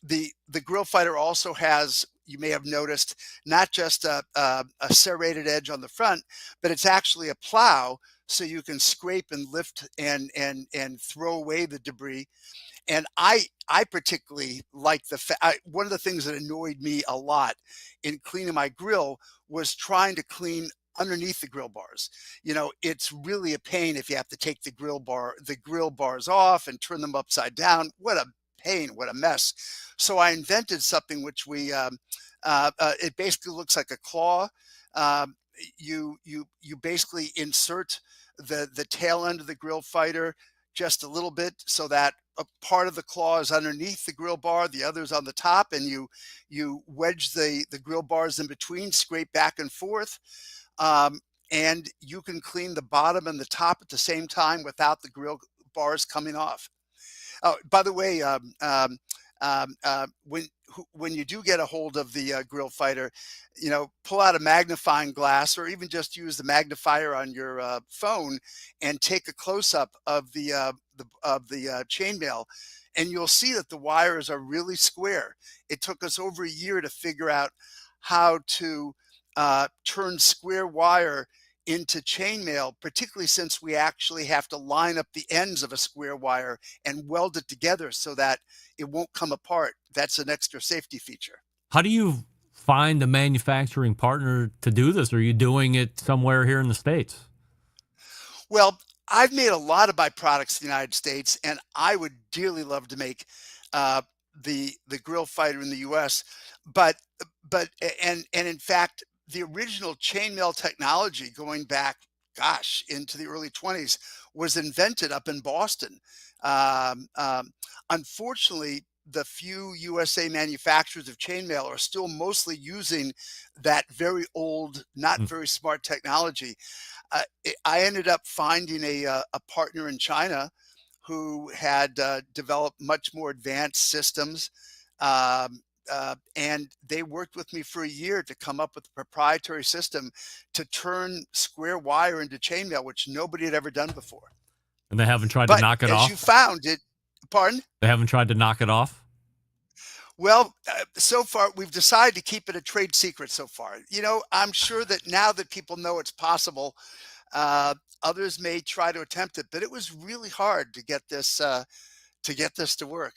The grill fighter also has, you may have noticed, not just a serrated edge on the front, but it's actually a plow, so you can scrape and lift and throw away the debris. And I particularly like one of the things that annoyed me a lot in cleaning my grill was trying to clean underneath the grill bars. It's really a pain if you have to take the grill bars off and turn them upside down. What a pain, what a mess. So I invented something which it basically looks like a claw. You basically insert the tail end of the grill fighter just a little bit, so that a part of the claw is underneath the grill bar, the other's on the top, and you wedge the grill bars in between, scrape back and forth, and you can clean the bottom and the top at the same time without the grill bars coming off. Oh, by the way, when you do get a hold of the grill fighter, pull out a magnifying glass, or even just use the magnifier on your phone and take a close up of the chainmail, and you'll see that the wires are really square. It took us over a year to figure out how to turn square wire into chainmail, particularly since we actually have to line up the ends of a square wire and weld it together so that it won't come apart. That's an extra safety feature. How do you find a manufacturing partner to do this? Are you doing it somewhere here in the States? Well, I've made a lot of my products in the United States, and I would dearly love to make the grill fighter in the U.S. But in fact, the original chainmail technology, going back, into the early 20s, was invented up in Boston. Unfortunately, the few USA manufacturers of chainmail are still mostly using that very old, not very smart technology. I ended up finding a partner in China who had developed much more advanced systems. And they worked with me for a year to come up with a proprietary system to turn square wire into chainmail, which nobody had ever done before. And they haven't tried to knock it off? As you found it, pardon? They haven't tried to knock it off? Well, so far, we've decided to keep it a trade secret so far. I'm sure that now that people know it's possible, others may try to attempt it, but it was really hard to get this to work.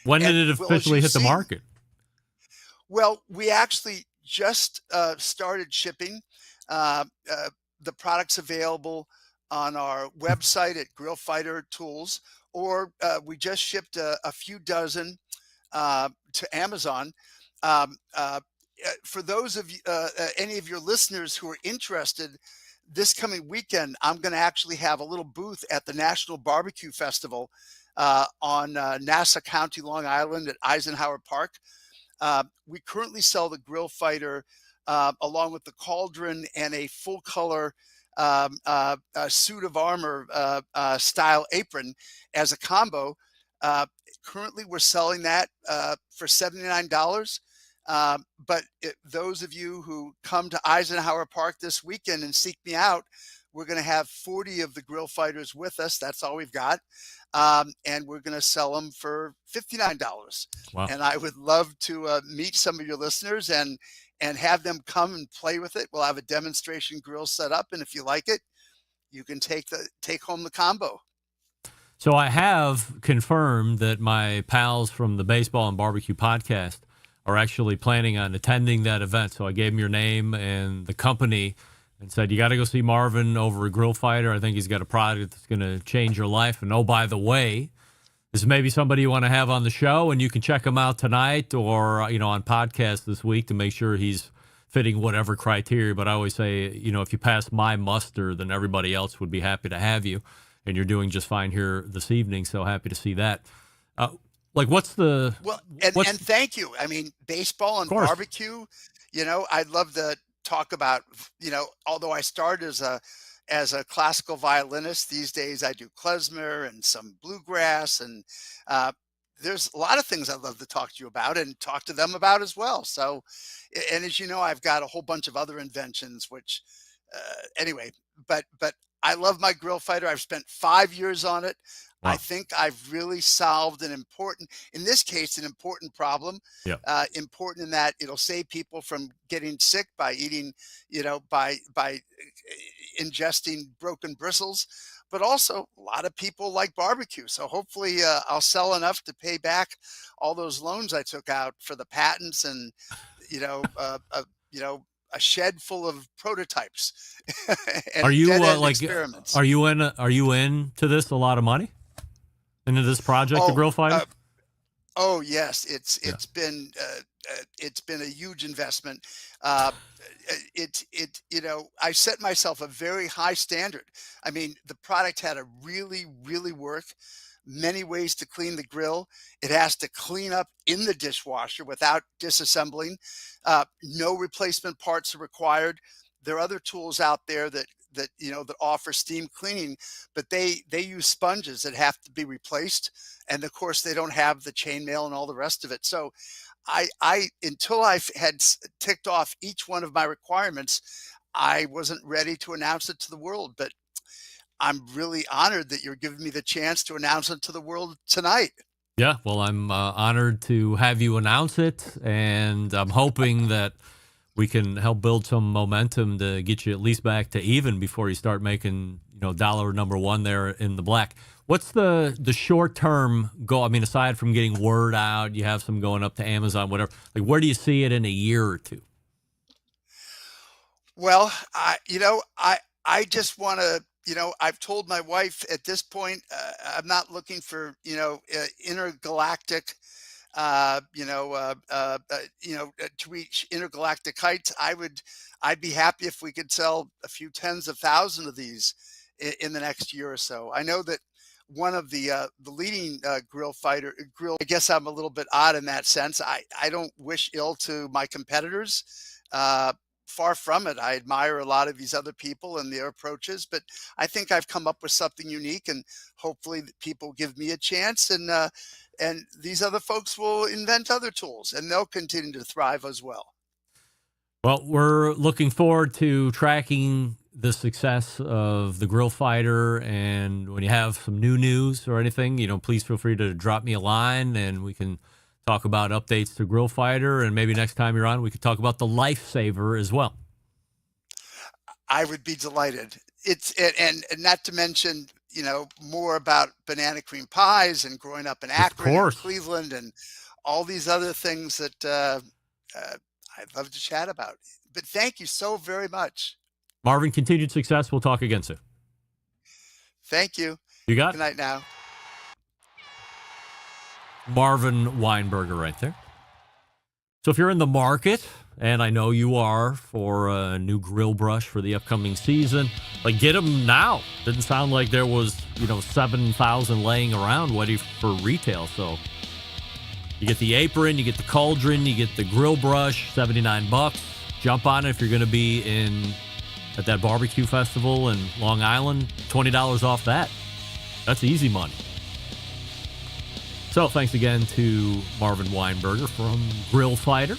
When did it officially hit the market? Well, we actually just started shipping. The product's available on our website at Grill Fighter Tools, or we just shipped a few dozen to Amazon. For those of you, any of your listeners who are interested, this coming weekend, I'm going to actually have a little booth at the National Barbecue Festival on Nassau County, Long Island at Eisenhower Park. We currently sell the Grill Fighter along with the cauldron and a full color suit of armor style apron as a combo. Currently, we're selling that for $79. But those of you who come to Eisenhower Park this weekend and seek me out, we're going to have 40 of the Grill Fighters with us. That's all we've got. And we're going to sell them for $59. Wow. And I would love to meet some of your listeners and have them come and play with it. We'll have a demonstration grill set up. And if you like it, you can take home the combo. So I have confirmed that my pals from the Baseball and Barbecue podcast are actually planning on attending that event. So I gave them your name and the company and said, you got to go see Marvin over at Grill Fighter. I think he's got a product that's going to change your life. And oh, by the way, this is maybe somebody you want to have on the show, and you can check him out tonight or, on podcast this week to make sure he's fitting whatever criteria. But I always say, if you pass my muster, then everybody else would be happy to have you. And you're doing just fine here this evening. So happy to see that. What's the... Well, and thank you. I mean, baseball and barbecue, I'd love to talk about, although I started as a classical violinist, these days I do klezmer and some bluegrass, and there's a lot of things I'd love to talk to you about and talk to them about as well. So, and as you know, I've got a whole bunch of other inventions, which anyway, but I love my Grill Fighter. I've spent 5 years on it. Wow. I think I've really solved an important problem. Yeah. Important in that it'll save people from getting sick by eating, by ingesting broken bristles. But also, a lot of people like barbecue. So hopefully, I'll sell enough to pay back all those loans I took out for the patents and, a shed full of prototypes. And are you experiments. Are you into this a lot of money? Into this project, the Grill Fighter? Oh yes, it's been a huge investment. I set myself a very high standard. I mean, the product had to really, really work. Many ways to clean the grill. It has to clean up in the dishwasher without disassembling. No replacement parts are required. There are other tools out there that offer steam cleaning, but they use sponges that have to be replaced. And of course they don't have the chainmail and all the rest of it. So I until I had ticked off each one of my requirements, I wasn't ready to announce it to the world, but I'm really honored that you're giving me the chance to announce it to the world tonight. Yeah, well, I'm honored to have you announce it, and I'm hoping that we can help build some momentum to get you at least back to even before you start making, dollar number one there in the black. What's the short-term goal? I mean, aside from getting word out, you have some going up to Amazon, whatever. Like, where do you see it in a year or two? Well, I just want to, I've told my wife at this point, I'm not looking for, intergalactic, to reach intergalactic heights. I'd be happy if we could sell a few tens of thousands of these in the next year or so. I know that one of the leading grill, I guess I'm a little bit odd in that sense. I don't wish ill to my competitors. Far from it. I admire a lot of these other people and their approaches, but I think I've come up with something unique, and hopefully people give me a chance, and these other folks will invent other tools, and they'll continue to thrive as well. Well, we're looking forward to tracking the success of the Grill Fighter, and when you have some new news or anything, please feel free to drop me a line, and we can talk about updates to Grill Fighter, and maybe next time you're on, we could talk about the Lifesaver as well. I would be delighted. And not to mention, more about banana cream pies and growing up in Akron, and Cleveland, and all these other things that I'd love to chat about. But thank you so very much. Marvin, continued success. We'll talk again soon. Thank you. You got Good night now. Marvin Weinberger right there. So if you're in the market, and I know you are, for a new grill brush for the upcoming season, like, get them now. Didn't sound like there was, 7,000 laying around waiting for retail. So you get the apron, you get the cauldron, you get the grill brush, $79. Jump on it if you're going to be at that barbecue festival in Long Island. $20 off that. That's easy money. So thanks again to Marvin Weinberger from Grill Fighter.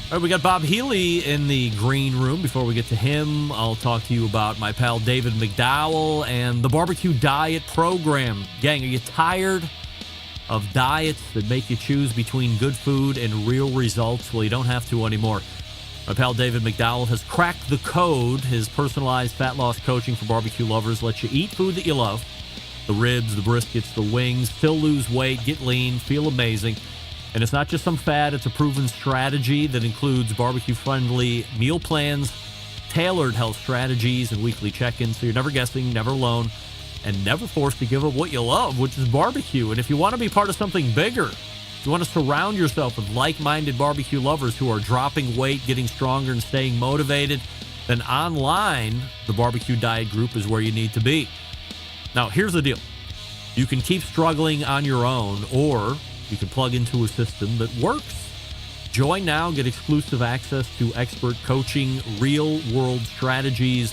All right, we got Bob Healey in the green room. Before we get to him, I'll talk to you about my pal David McDowell and the barbecue diet program. Gang, are you tired of diets that make you choose between good food and real results? Well, you don't have to anymore. My pal David McDowell has cracked the code. His personalized fat loss coaching for barbecue lovers lets you eat food that you love. The ribs, the briskets, the wings, still lose weight, get lean, feel amazing. And it's not just some fad, it's a proven strategy that includes barbecue-friendly meal plans, tailored health strategies, and weekly check-ins, so you're never guessing, never alone, and never forced to give up what you love, which is barbecue. And if you want to be part of something bigger, if you want to surround yourself with like-minded barbecue lovers who are dropping weight, getting stronger, and staying motivated, then online, the Barbecue Diet Group is where you need to be. Now, here's the deal. You can keep struggling on your own, or you can plug into a system that works. Join now, get exclusive access to expert coaching, real-world strategies,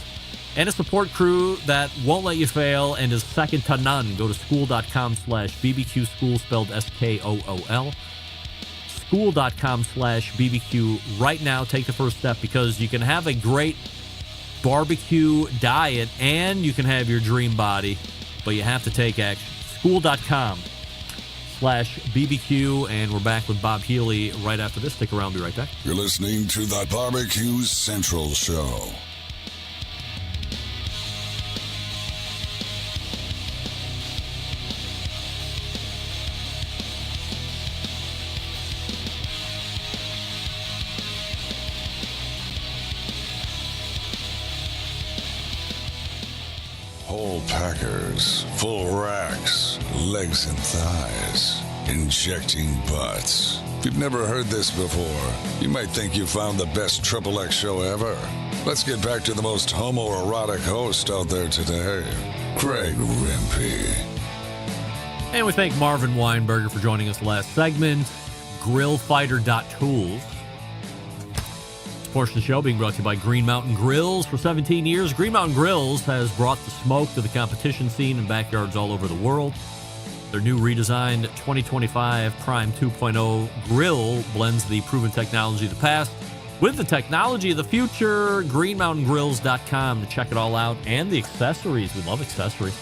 and a support crew that won't let you fail and is second to none. Go to school.com/BBQ, school spelled SKOOL. School.com/BBQ right now. Take the first step, because you can have a great barbecue diet and you can have your dream body, but you have to take action. School.com/BBQ, and we're back with Bob Healey right after this. Stick around, be right back. You're listening to the Barbecue Central Show. Whole packers, full racks, legs and thighs, injecting butts. If you've never heard this before, you might think you found the best XXX show ever. Let's get back to the most homoerotic host out there today, Greg Rempe. And we thank Marvin Weinberger for joining us last segment. Grillfighter.tools. Portion of the show being brought to you by Green Mountain Grills. For 17 years, Green Mountain Grills has brought the smoke to the competition scene in backyards all over the world. Their new redesigned 2025 Prime 2.0 grill blends the proven technology of the past with the technology of the future. GreenMountainGrills.com to check it all out, and the accessories. We love accessories.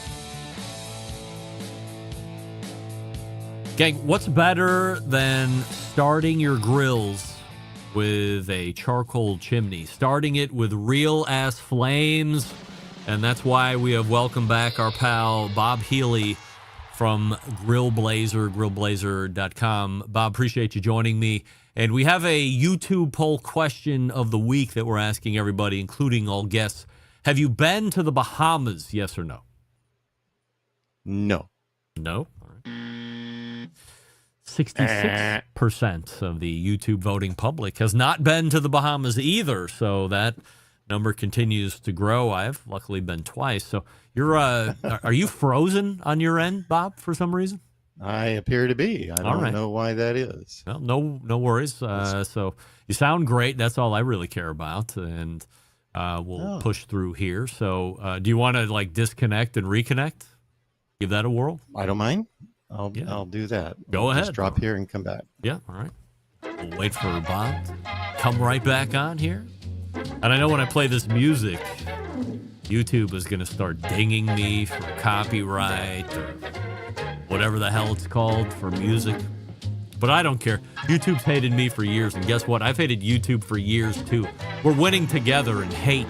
Gang, what's better than starting your grills with a charcoal chimney, starting it with real ass flames? And that's why we have welcomed back our pal Bob Healey from Grillblazer, grillblazer.com. Bob, appreciate you joining me. And we have a YouTube poll question of the week that we're asking everybody, including all guests. Have you been to the Bahamas, yes or no? No. No? 66% of the YouTube voting public has not been to the Bahamas either, so that number continues to grow. I've luckily been twice. So you're are you frozen on your end, Bob, for some reason? I appear to be. I don't know why that is. Well, no worries. So you sound great. That's all I really care about, and we'll push through here. So do you want to disconnect and reconnect? Give that a whirl? I don't mind. I'll do that. Go ahead. Just drop here and come back. Yeah, all right. We'll wait for Bob to come right back on here. And I know when I play this music, YouTube is going to start dinging me for copyright or whatever the hell it's called for music. But I don't care. YouTube's hated me for years, and guess what? I've hated YouTube for years too. We're winning together in hate.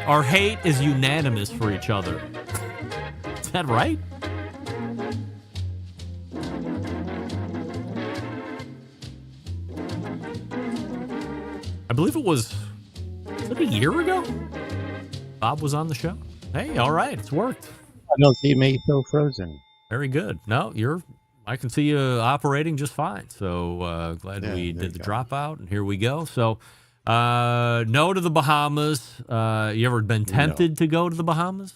Our hate is unanimous for each other. Is that right? I believe it was a year ago. Bob was on the show. Hey, all right, it's worked. I don't see me so frozen. Very good. No, I can see you operating just fine. So glad we did the dropout, and here we go. So no to the Bahamas. You ever been tempted to go to the Bahamas?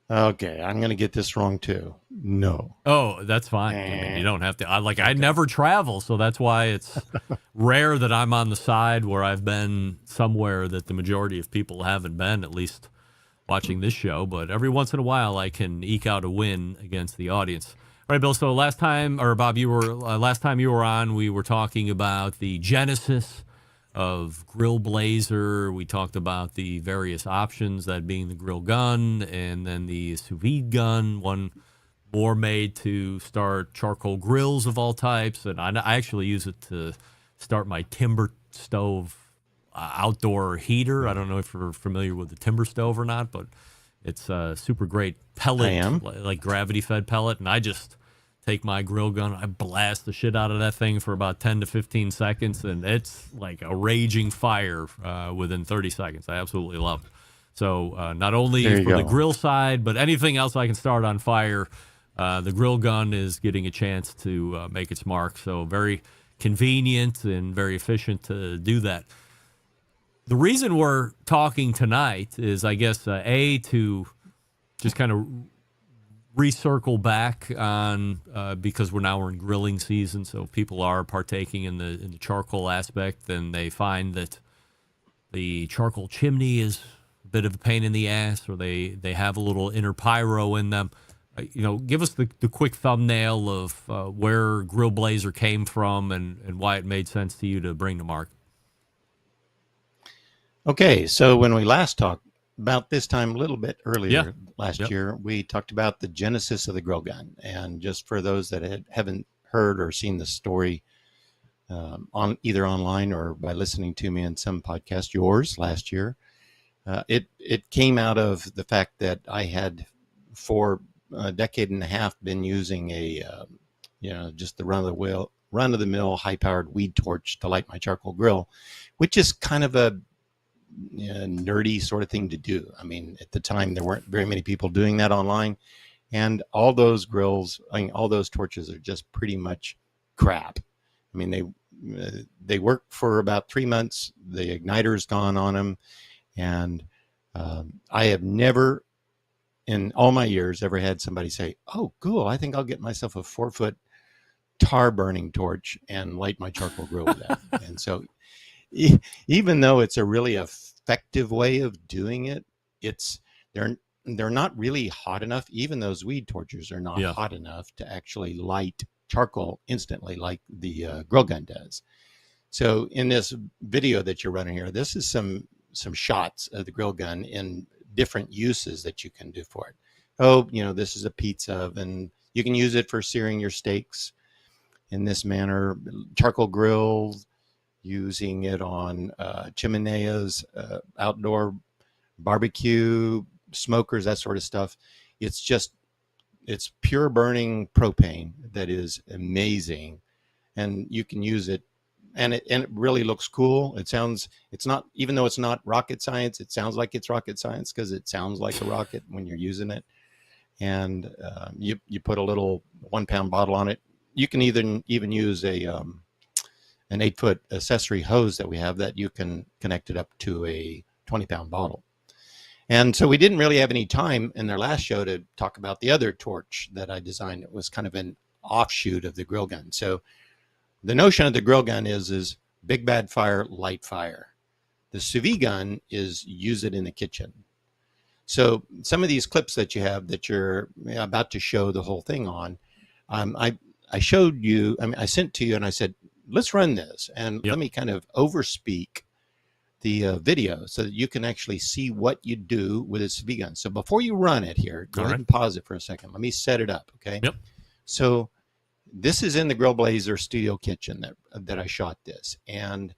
Okay, I'm going to get this wrong too. No. Oh, that's fine. I mean, you don't have to. I never travel, so that's why it's rare that I'm on the side where I've been somewhere that the majority of people haven't been, at least watching this show. But every once in a while, I can eke out a win against the audience. All right, Bill. So last time you were on, we were talking about the genesis of Grillblazer. We talked about the various options, that being the grill gun and then the sous vide gun, one more made to start charcoal grills of all types. And I actually use it to start my timber stove outdoor heater. I don't know if you're familiar with the timber stove or not, but it's a super great pellet, like gravity-fed pellet. And I just take my grill gun, I blast the shit out of that thing for about 10 to 15 seconds, and it's like a raging fire within 30 seconds. I absolutely love it. So not only for the grill side, but anything else I can start on fire, the grill gun is getting a chance to make its mark. So very convenient and very efficient to do that. The reason we're talking tonight is, I guess, to just kind of recircle back on because we're in grilling season, so if people are partaking in the charcoal aspect, then they find that the charcoal chimney is a bit of a pain in the ass, or they have a little inner pyro in them. Give us the quick thumbnail of where Grillblazer came from and why it made sense to you to bring to market. Okay, so when we last talked, about this time, a little bit earlier last year, we talked about the genesis of the grill gun. And just for those that haven't heard or seen the story on either online or by listening to me in some podcast, yours last year, it came out of the fact that I had for a decade and a half been using just the run of the mill high powered weed torch to light my charcoal grill, which is kind of a nerdy sort of thing to do. I mean, at the time there weren't very many people doing that online, and all those all those torches are just pretty much crap. I mean, they work for about 3 months. The igniter's gone on them, and I have never in all my years ever had somebody say, "Oh, cool, I think I'll get myself a 4-foot tar burning torch and light my charcoal grill with that." And so even though it's a really effective way of doing it, they're not really hot enough. Even those weed torches are not hot enough to actually light charcoal instantly like the grill gun does. So in this video that you're running here, this is some shots of the grill gun in different uses that you can do for it. Oh, this is a pizza oven. You can use it for searing your steaks in this manner. Charcoal grills, using it on chimeneas, outdoor barbecue, smokers, that sort of stuff. It's pure burning propane that is amazing, and you can use it, and it really looks cool. It's not, even though it's not rocket science, it sounds like it's rocket science because it sounds like a rocket when you're using it. And you put a little 1-pound bottle on it. You can even use an 8-foot accessory hose that we have that you can connect it up to a 20-pound bottle. And so we didn't really have any time in their last show to talk about the other torch that I designed. It was kind of an offshoot of the grill gun. So the notion of the grill gun is big bad fire, light fire. The sous vide gun is use it in the kitchen. So some of these clips that you have that you're about to show the whole thing on, I showed you, I sent to you and I said, let's run this, and let me kind of overspeak the video so that you can actually see what you do with a sous vide gun. So before you run it here, go ahead and pause it for a second. Let me set it up, okay? Yep. So this is in the Grillblazer studio kitchen that I shot this, and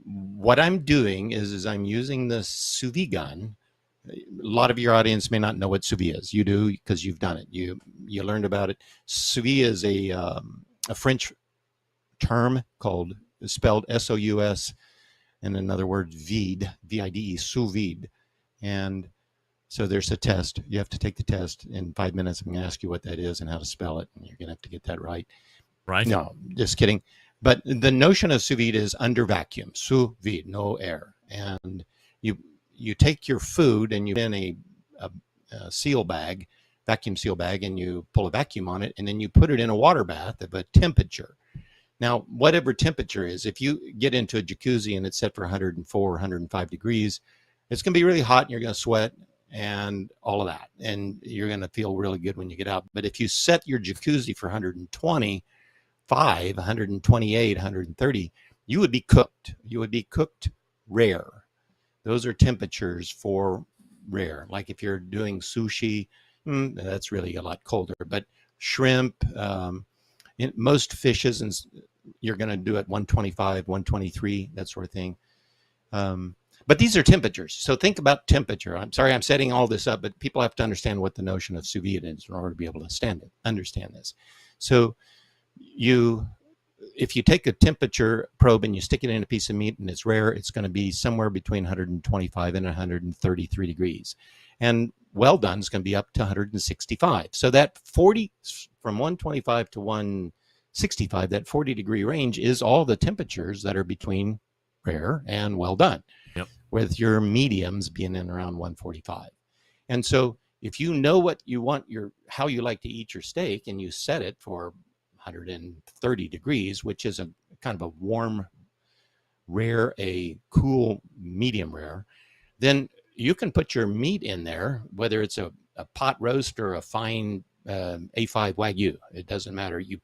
what I'm doing is I'm using the sous vide gun. A lot of your audience may not know what sous vide is. You do because you've done it. You learned about it. Sous vide is a French term called spelled S-O-U-S, and another word, vide, V-I-D-E, sous vide. And so there's a test. You have to take the test. In 5 minutes, I'm going to ask you what that is and how to spell it, and you're going to have to get that right. Right. No, just kidding. But the notion of sous vide is under vacuum, sous vide, no air. And you take your food and you put in a seal bag, vacuum seal bag, and you pull a vacuum on it, and then you put it in a water bath of a temperature. Now, whatever temperature is, if you get into a jacuzzi and it's set for 104, 105 degrees, it's going to be really hot and you're going to sweat and all of that. And you're going to feel really good when you get out. But if you set your jacuzzi for 125, 128, 130, you would be cooked. You would be cooked rare. Those are temperatures for rare. Like if you're doing sushi, that's really a lot colder. But shrimp, most fishes, and you're going to do it 125, 123, that sort of thing. But these are temperatures. So think about temperature. I'm sorry I'm setting all this up, but people have to understand what the notion of sous vide is in order to be able to understand this. So if you take a temperature probe and you stick it in a piece of meat and it's rare, it's going to be somewhere between 125 and 133 degrees. And well done is going to be up to 165. So that 40, from 125 to 165, that 40 degree range is all the temperatures that are between rare and well done. Yep. With your mediums being in around 145. And so if you know what you want, how you like to eat your steak, and you set it for 130 degrees, which is a kind of a warm rare, a cool medium rare, then you can put your meat in there, whether it's a pot roast or a fine A5 Wagyu. It doesn't matter. You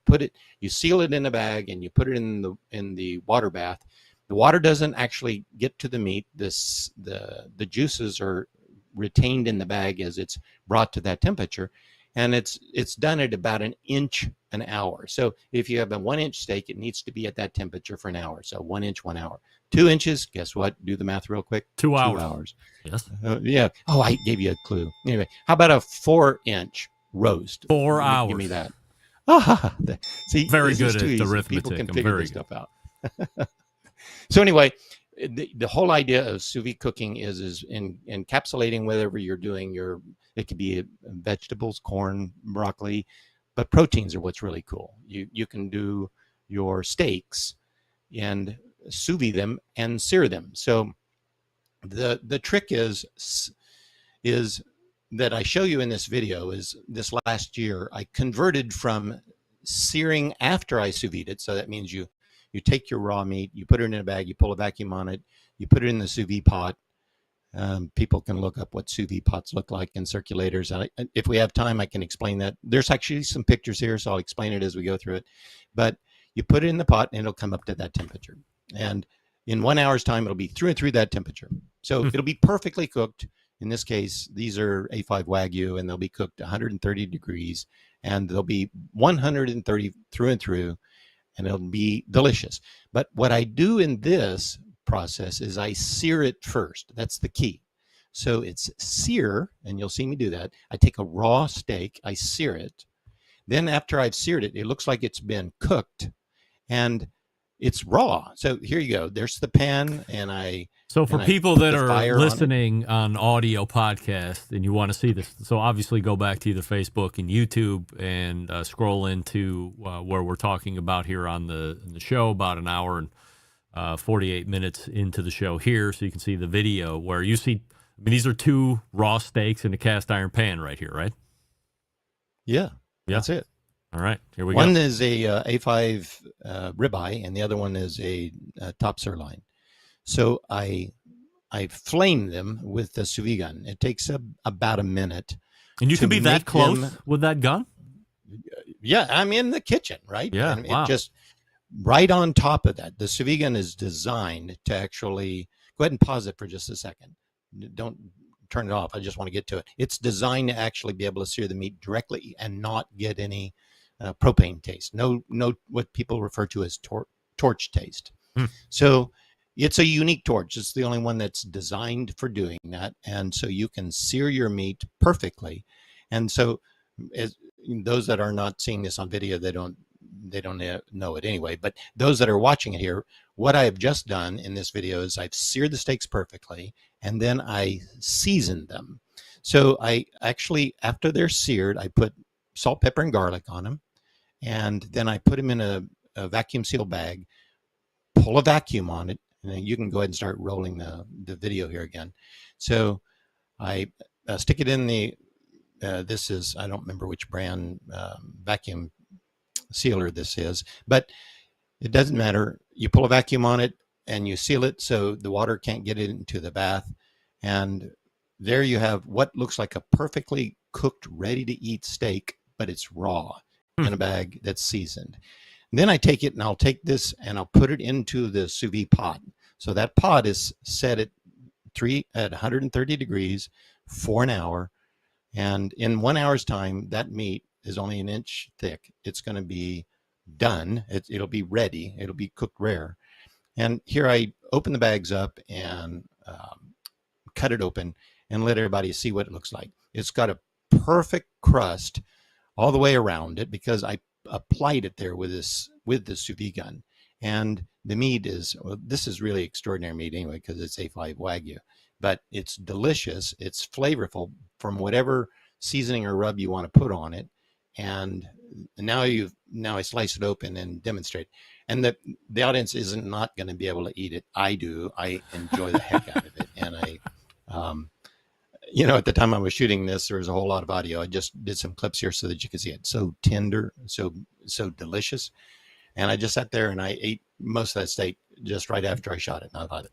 seal it in a bag and you put it in the water bath. The water doesn't actually get to the meat. The juices are retained in the bag as it's brought to that temperature, and it's done at about 1 inch an hour. So if you have a 1 inch steak, it needs to be at that temperature for an hour. So 1 inch, 1 hour. 2 inches, guess what? Do the math real quick. 2 hours. 2 hours. Yes. Yeah. Oh, I gave you a clue. Anyway, how about a 4 inch roast? 4 hours. Give me that. Ah, see, very good at arithmetic. People can figure this stuff out. So anyway, the whole idea of sous vide cooking is in encapsulating whatever you're doing. It could be vegetables, corn, broccoli, but proteins are what's really cool. You can do your steaks and sous vide them and sear them. So the trick is that I show you in this video is this last year I converted from searing after I sous vide it. So that means you take your raw meat, you put it in a bag, you pull a vacuum on it, you put it in the sous vide pot. People can look up what sous vide pots look like in circulators. And if we have time, I can explain that. There's actually some pictures here, so I'll explain it as we go through it. But you put it in the pot and it'll come up to that temperature. And in 1 hour's time, it'll be through and through that temperature. So it'll be perfectly cooked. In this case, these are A5 Wagyu, and they'll be cooked 130 degrees, and they'll be 130 through and through, and it'll be delicious. But what I do in this process is I sear it first. That's the key. So it's sear, and you'll see me do that. I take a raw steak, I sear it. Then after I've seared it, it looks like it's been cooked, and it's raw. So here you go. There's the pan, and So for people that are listening on audio podcast and you want to see this, so obviously go back to either Facebook and YouTube and scroll into where we're talking about here on the show, about an hour and 48 minutes into the show here, so you can see the video where you see. I mean, these are 2 raw steaks in a cast iron pan right here, right? Yeah, that's it. All right, here we go. One go. is a A5 ribeye, and the other one is a top sirloin. So I flame them with the sous vide gun. It takes about a minute. And you can be that close with that gun? Yeah, I'm in the kitchen, right? Yeah, and wow. It just right on top of that. The sous vide gun is designed to actually go ahead and pause it for just a second. Don't turn it off. I just want to get to it. It's designed to actually be able to sear the meat directly and not get any propane taste. No, what people refer to as torch taste. So it's a unique torch. It's the only one that's designed for doing that. And so you can sear your meat perfectly. And so as those that are not seeing this on video, they don't they don't know it anyway. But those that are watching it here, what I have just done in this video is I've seared the steaks perfectly, and then I seasoned them. So I actually, after they're seared, I put salt, pepper, and garlic on them, and then I put them in a vacuum seal bag, pull a vacuum on it, and then you can go ahead and start rolling the video here again. So I stick it in the, this is, I don't remember which brand vacuum sealer this is, but it doesn't matter. You pull a vacuum on it and you seal it so the water can't get into the bath. And there you have what looks like a perfectly cooked, ready to eat steak, but it's raw in a bag that's seasoned. And then I take it and I'll take this and I'll put it into the sous vide pot. So that pot is set at 130 degrees for an hour. And in 1 hour's time, that meat is only an inch thick. It's going to be done. It'll be ready. It'll be cooked rare. And here I open the bags up and cut it open and let everybody see what it looks like. It's got a perfect crust all the way around it because I applied it there with the sous vide gun. And the meat is, well, this is really extraordinary meat anyway because it's A5 Wagyu, but it's delicious. It's flavorful from whatever seasoning or rub you want to put on it. And now I slice it open and demonstrate. And the audience isn't not going to be able to eat it. I do. I enjoy the heck out of it. And I, at the time I was shooting this, there was a whole lot of audio. I just did some clips here so that you can see it. So tender, so delicious. And I just sat there and I ate most of that steak just right after I shot it. And I thought,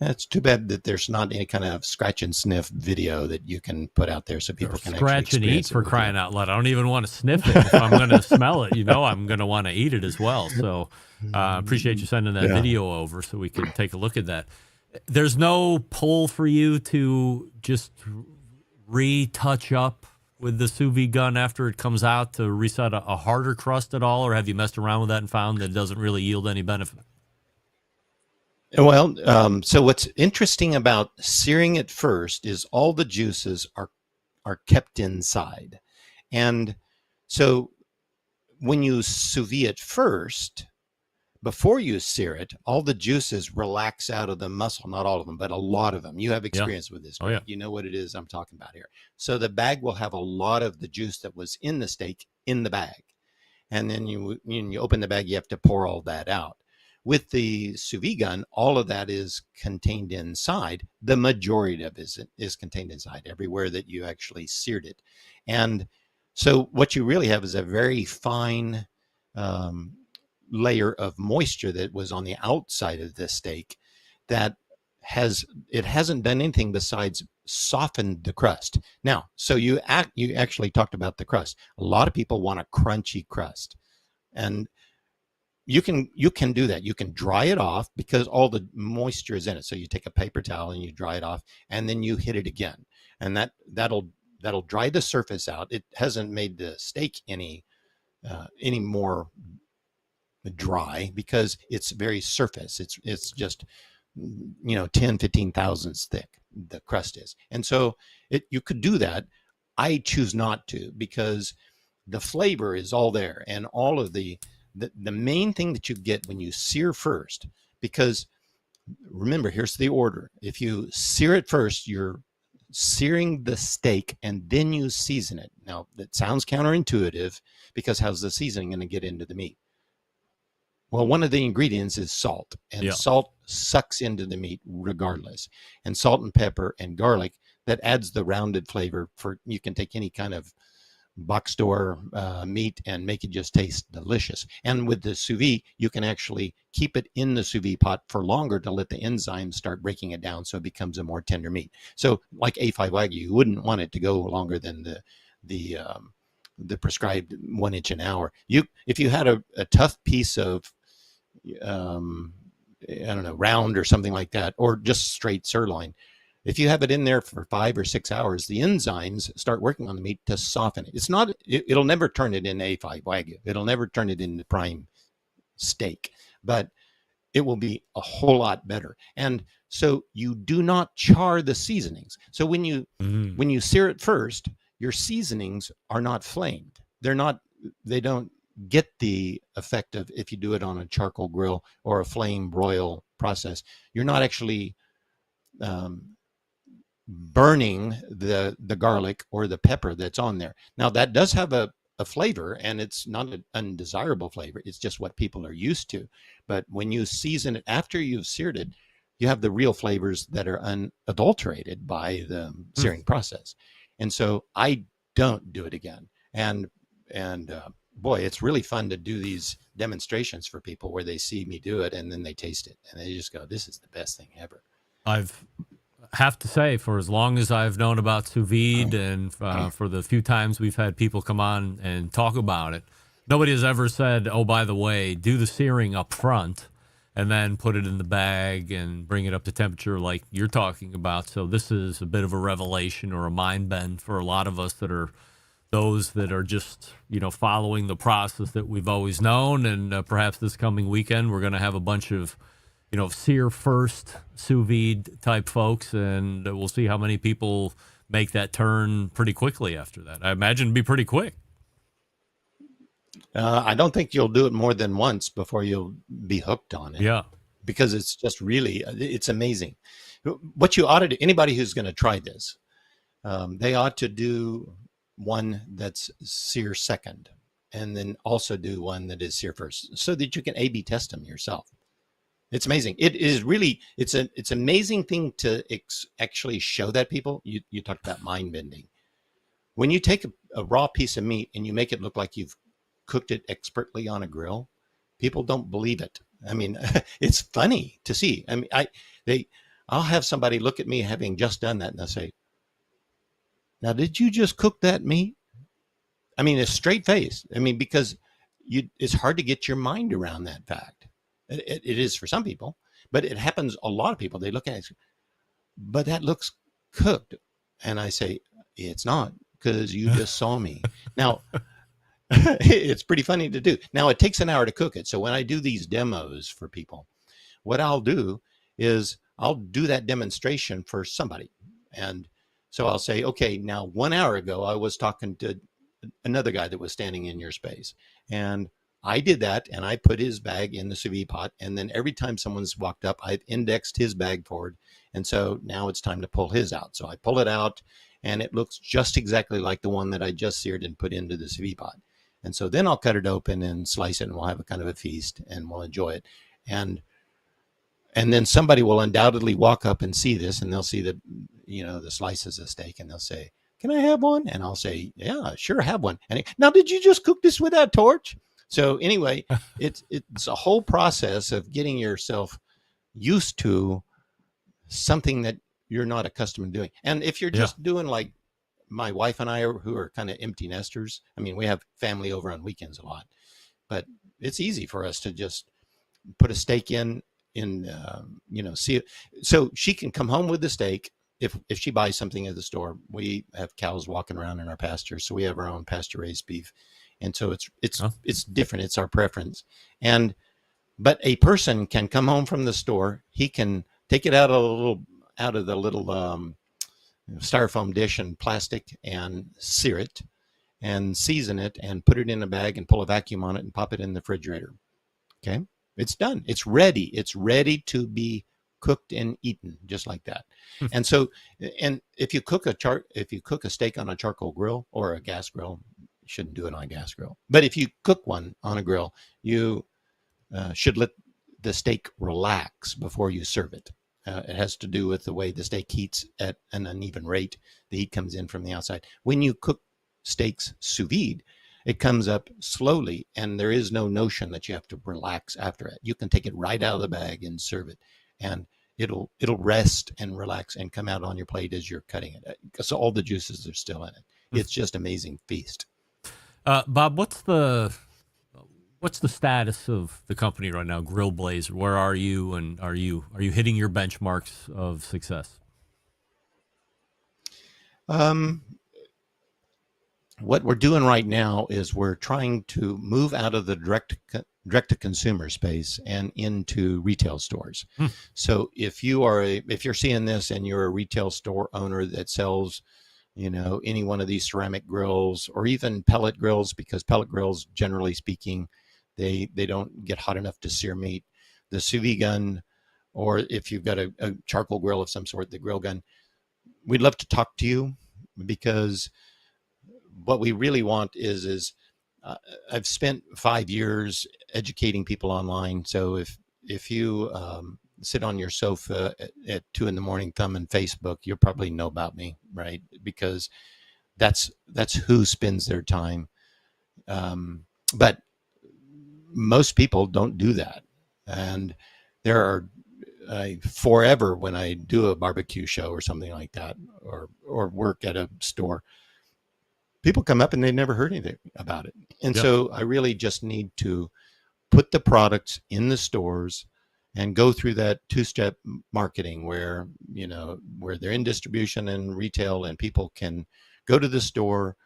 it's too bad that there's not any kind of scratch and sniff video that you can put out there so people can scratch and eat for crying out loud. I don't even want to sniff it. If I'm going to smell it, I'm going to want to eat it as well. So appreciate you sending that video over so we can take a look at that. There's no pull for you to just retouch up with the sous vide gun after it comes out to reset a harder crust at all, or have you messed around with that and found that it doesn't really yield any benefit? Well, so what's interesting about searing it first is all the juices are kept inside. And so when you sous vide it first, before you sear it, all the juices relax out of the muscle, not all of them, but a lot of them. You have experience with this. Oh, yeah. You know what it is I'm talking about here. So the bag will have a lot of the juice that was in the steak in the bag. And then you open the bag, you have to pour all that out. With the sous vide gun, all of that is contained inside. The majority of it is contained inside, everywhere that you actually seared it. And so what you really have is a very fine layer of moisture that was on the outside of this steak that hasn't done anything besides soften the crust. Now, so you actually talked about the crust. A lot of people want a crunchy crust, and you can do that. You can dry it off because all the moisture is in it. So you take a paper towel and you dry it off, and then you hit it again, and that'll dry the surface out. It hasn't made the steak any more dry because it's very surface. It's just 10-15 thousandths thick the crust is. And so you could do that. I choose not to because the flavor is all there, and all of the main thing that you get when you sear first, because remember, here's the order. If you sear it first, you're searing the steak and then you season it. Now that sounds counterintuitive because how's the seasoning going to get into the meat? Well, one of the ingredients is salt, and salt sucks into the meat regardless. And salt and pepper and garlic, that adds the rounded flavor. You can take any kind of box store meat and make it just taste delicious. And with the sous vide, you can actually keep it in the sous vide pot for longer to let the enzymes start breaking it down so it becomes a more tender meat. So like A5 Wagyu, you wouldn't want it to go longer than the prescribed 1 inch an hour. If you had a tough piece of round or something like that, or just straight sirloin, if you have it in there for 5 or 6 hours, the enzymes start working on the meat to soften it. It'll never turn it into A5 Wagyu. It'll never turn it into prime steak, but it will be a whole lot better. And so you do not char the seasonings. So when you sear it first, your seasonings are not flamed. They don't get the effect of if you do it on a charcoal grill or a flame broil process. You're not actually burning the garlic or the pepper that's on there. Now that does have a flavor, and it's not an undesirable flavor. It's just what people are used to. But when you season it after you've seared it, you have the real flavors that are unadulterated by the searing process. And so I don't do it again. And boy, it's really fun to do these demonstrations for people where they see me do it and then they taste it and they just go, this is the best thing ever. Have to say, for as long as I've known about sous vide and for the few times we've had people come on and talk about it, nobody has ever said, oh, by the way, do the searing up front and then put it in the bag and bring it up to temperature like you're talking about. So this is a bit of a revelation or a mind bend for a lot of us that are those that are just, following the process that we've always known. And perhaps this coming weekend, we're going to have a bunch of sear first sous vide type folks, and we'll see how many people make that turn pretty quickly after that. I imagine it'd be pretty quick. I don't think you'll do it more than once before you'll be hooked on it. Yeah. Because it's just really, it's amazing. What you ought to do, anybody who's going to try this, they ought to do one that's sear second, and then also do one that is sear first, so that you can A/B test them yourself. It's amazing. It is really, it's an amazing thing to actually show that people. You talked about mind bending. When you take a raw piece of meat and you make it look like you've cooked it expertly on a grill, people don't believe it. I mean, it's funny to see. I mean, I'll have somebody look at me having just done that and they'll say, now, did you just cook that meat? I mean, a straight face. I mean, because it's hard to get your mind around that fact. It is for some people, but it happens a lot of people. They look at it, but that looks cooked. And I say, it's not, because you just saw me. Now, it's pretty funny to do. Now, it takes an hour to cook it. So when I do these demos for people, what I'll do is I'll do that demonstration for somebody. And so I'll say, okay, now 1 hour ago, I was talking to another guy that was standing in your space. And I did that, and I put his bag in the sous vide pot, and then every time someone's walked up, I've indexed his bag forward, and so now it's time to pull his out. So I pull it out, and it looks just exactly like the one that I just seared and put into the sous vide pot. And so then I'll cut it open and slice it, and we'll have a kind of a feast, and we'll enjoy it. And then somebody will undoubtedly walk up and see this, and they'll see the slices of steak, and they'll say, "Can I have one?" And I'll say, "Yeah, sure, have one." And now, did you just cook this with that torch? So anyway, it's a whole process of getting yourself used to something that you're not accustomed to doing. And if you're just doing like my wife and I, who are kind of empty nesters, I mean, we have family over on weekends a lot, but it's easy for us to just put a steak in see it. So she can come home with the steak. If she buys something at the store, we have cows walking around in our pasture, so we have our own pasture raised beef. And so it's different. It's our preference. But a person can come home from the store. He can take it out of the little styrofoam dish and plastic and sear it and season it and put it in a bag and pull a vacuum on it and pop it in the refrigerator. Okay, it's done. It's ready. It's ready to be cooked and eaten just like that. And so, and if you cook a steak on a charcoal grill or a gas grill, shouldn't do it on a gas grill. But if you cook one on a grill, you should let the steak relax before you serve it. It has to do with the way the steak heats at an uneven rate. The heat comes in from the outside. When you cook steaks sous vide, it comes up slowly, and there is no notion that you have to relax after it. You can take it right out of the bag and serve it, and it'll rest and relax and come out on your plate as you're cutting it, because all the juices are still in it. It's just amazing feast. Bob, what's the status of the company right now, Grillblazer? Where are you, and are you hitting your benchmarks of success? What we're doing right now is we're trying to move out of the direct to consumer space and into retail stores. So if you're seeing this and you're a retail store owner that sells any one of these ceramic grills or even pellet grills, because pellet grills, generally speaking, they don't get hot enough to sear meat. The sous vide gun, or if you've got a charcoal grill of some sort, the grill gun, we'd love to talk to you, because what we really want is I've spent 5 years educating people online. So if you sit on your sofa at 2 a.m. thumbing Facebook, you'll probably know about me, right? Because that's who spends their time. But most people don't do that. And there are forever, when I do a barbecue show or something like that, or work at a store, people come up and they've never heard anything about it. And so I really just need to put the products in the stores and go through that 2-step marketing where they're in distribution and retail, and people can go to the store,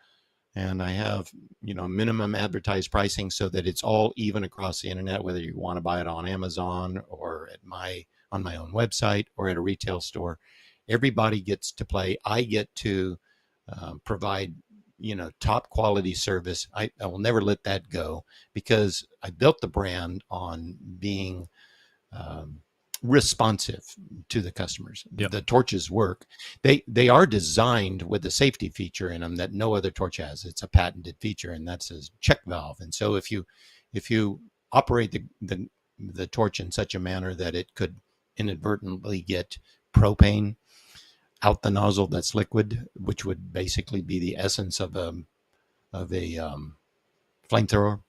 and I have, minimum advertised pricing so that it's all even across the internet, whether you want to buy it on Amazon or on my own website or at a retail store. Everybody gets to play. I get to provide top quality service. I will never let that go, because I built the brand on being responsive to the customers. The torches work. They are designed with a safety feature in them that no other torch has. It's a patented feature, and that's a check valve. And so if you operate the torch in such a manner that it could inadvertently get propane out the nozzle that's liquid, which would basically be the essence of a flamethrower,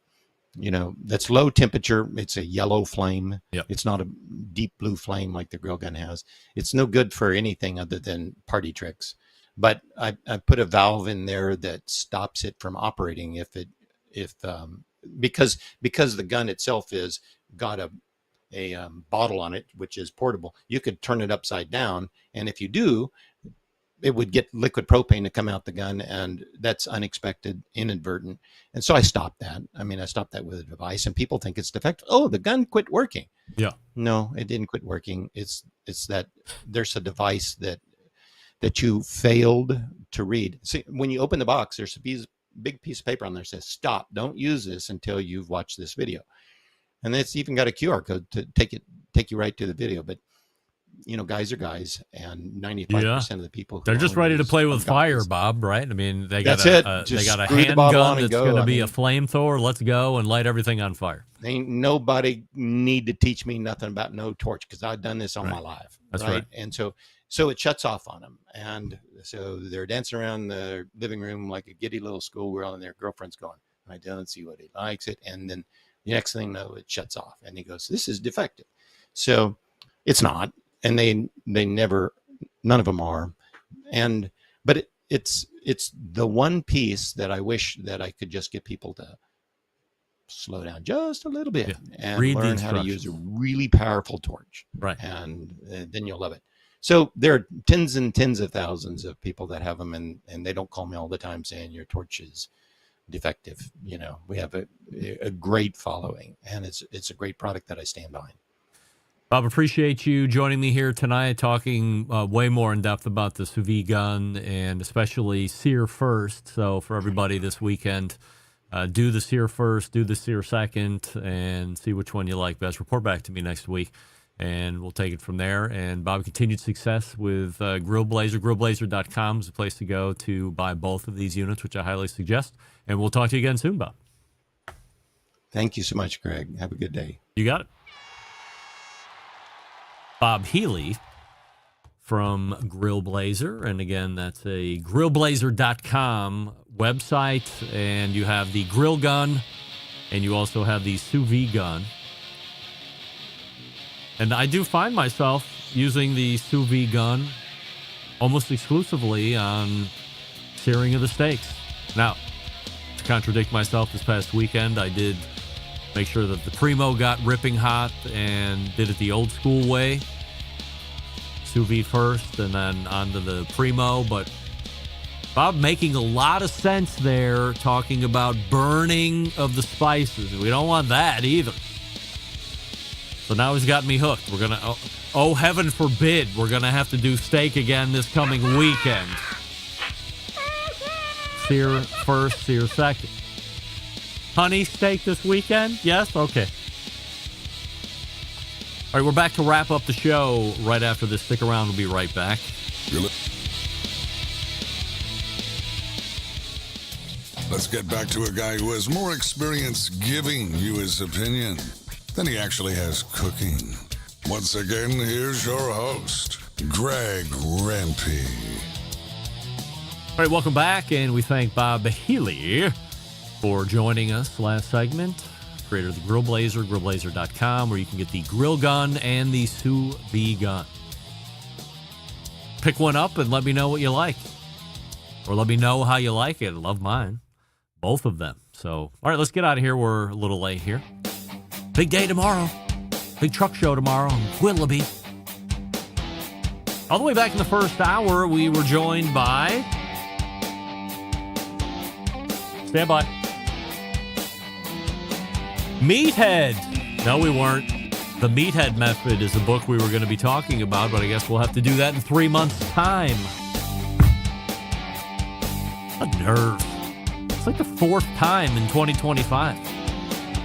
that's low temperature. It's a yellow flame. It's not a deep blue flame like the grill gun has. It's no good for anything other than party tricks. But I put a valve in there that stops it from operating because the gun itself is got a bottle on it, which is portable. You could turn it upside down, and if you do, it would get liquid propane to come out the gun, and that's unexpected, inadvertent. And so I stopped that. I stopped that with a device, and people think it's defective. Oh, the gun quit working. No, it didn't quit working. It's that there's a device that you failed to read. See, when you open the box, there's a big piece of paper on there that says, "Stop, don't use this until you've watched this video." And it's even got a QR code to take you right to the video. But guys are guys, and 95% of the people they're just ready to play with fire, Bob. Right? They got that's they got a handgun that's going to be a flamethrower. Let's go and light everything on fire. Ain't nobody need to teach me nothing about no torch, because I've done this all my life. That's right. And so it shuts off on them, and so they're dancing around the living room like a giddy little schoolgirl, and their girlfriend's going, "I don't see what he likes it," and then the next thing you know, it shuts off, and he goes, "This is defective." So it's not. And they never, none of them are. But it's the one piece that I wish that I could just get people to slow down just a little bit and learn how to use a really powerful torch. Right. And then you'll love it. So there are tens and tens of thousands of people that have them, and they don't call me all the time saying your torch is defective. We have a great following, and it's a great product that I stand behind. Bob, appreciate you joining me here tonight, talking way more in depth about the sous vide gun, and especially sear first. So for everybody this weekend, do the sear first, do the sear second, and see which one you like best. Report back to me next week, and we'll take it from there. And Bob, continued success with Grillblazer. Grillblazer.com is the place to go to buy both of these units, which I highly suggest. And we'll talk to you again soon, Bob. Thank you so much, Greg. Have a good day. You got it. Bob Healey from Grillblazer. And again, that's a grillblazer.com website. And you have the grill gun, and you also have the sous vide gun. And I do find myself using the sous vide gun almost exclusively on searing of the steaks. Now, to contradict myself, this past weekend, I did make sure that the Primo got ripping hot and did it the old school way. Sous vide first and then onto the Primo. But Bob making a lot of sense there, talking about burning of the spices. We don't want that either. So now he's got me hooked. We're going to, oh, heaven forbid, we're going to have to do steak again this coming weekend. Sear first, Sear second. Honey steak this weekend? Yes? Okay. All right, we're back to wrap up the show right after this. Stick around. We'll be right back. Let's get back to a guy who has more experience giving you his opinion than he actually has cooking. Once again, here's your host, Greg Rempe. All right, welcome back, and we thank Bob Healey for joining us last segment. Creator of the Grillblazer, grillblazer.com, where you can get the grill gun and the sous vide gun. Pick one up and let me know what you like. Or let me know how you like it. I love mine. Both of them. So, all right, let's get out of here. We're a little late here. Big day tomorrow. Big truck show tomorrow in Willoughby. All the way back in the first hour, we were joined by... Stand by. Meathead. No, we weren't. The Meathead Method is a book we were going to be talking about, but I guess we'll have to do that in 3 months' time. A nerve. It's like the 4th time in 2025.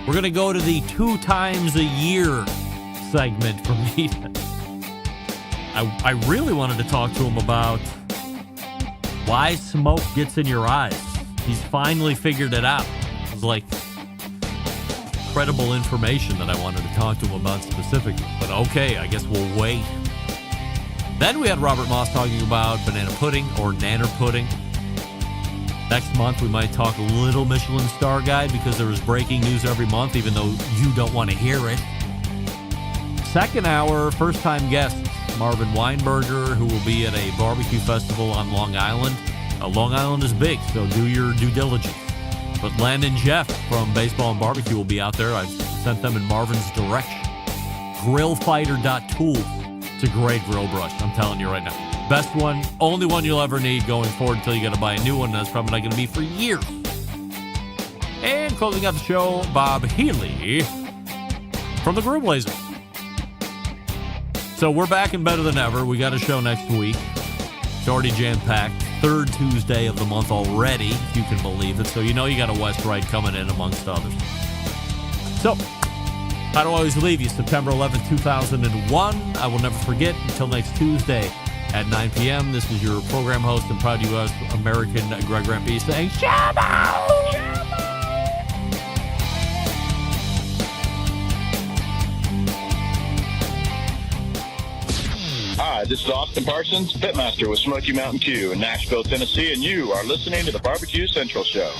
We're going to go to the 2 times a year segment for Meathead. I really wanted to talk to him about why smoke gets in your eyes. He's finally figured it out. It was like credible information that I wanted to talk to him about specifically. But okay, I guess we'll wait. Then we had Robert Moss talking about banana pudding or nanner pudding. Next month we might talk a little Michelin star guide because there is breaking news every month, even though you don't want to hear it. Second hour, first-time guest, Marvin Weinberger, who will be at a barbecue festival on Long Island. Long Island is big, so do your due diligence. But Len and Jeff from Baseball and Barbecue will be out there. I've sent them in Marvin's direction. Grillfighter.tools. It's a great grill brush, I'm telling you right now. Best one, only one you'll ever need going forward until you got to buy a new one. That's probably not going to be for years. And closing out the show, Bob Healey from the Grillblazer. So we're back and better than ever. We got a show next week. It's already jam-packed. 3rd Tuesday of the month already, if you can believe it. So you know you got a West Right coming in amongst others. So, how do I always leave you? September 11th, 2001. I will never forget until next Tuesday at 9 p.m. This is your program host and proud U.S. American Greg Rempe saying, Shabba! Hi, this is Austin Parsons, Pitmaster with Smoky Mountain Q in Nashville, Tennessee, and you are listening to the Barbecue Central Show.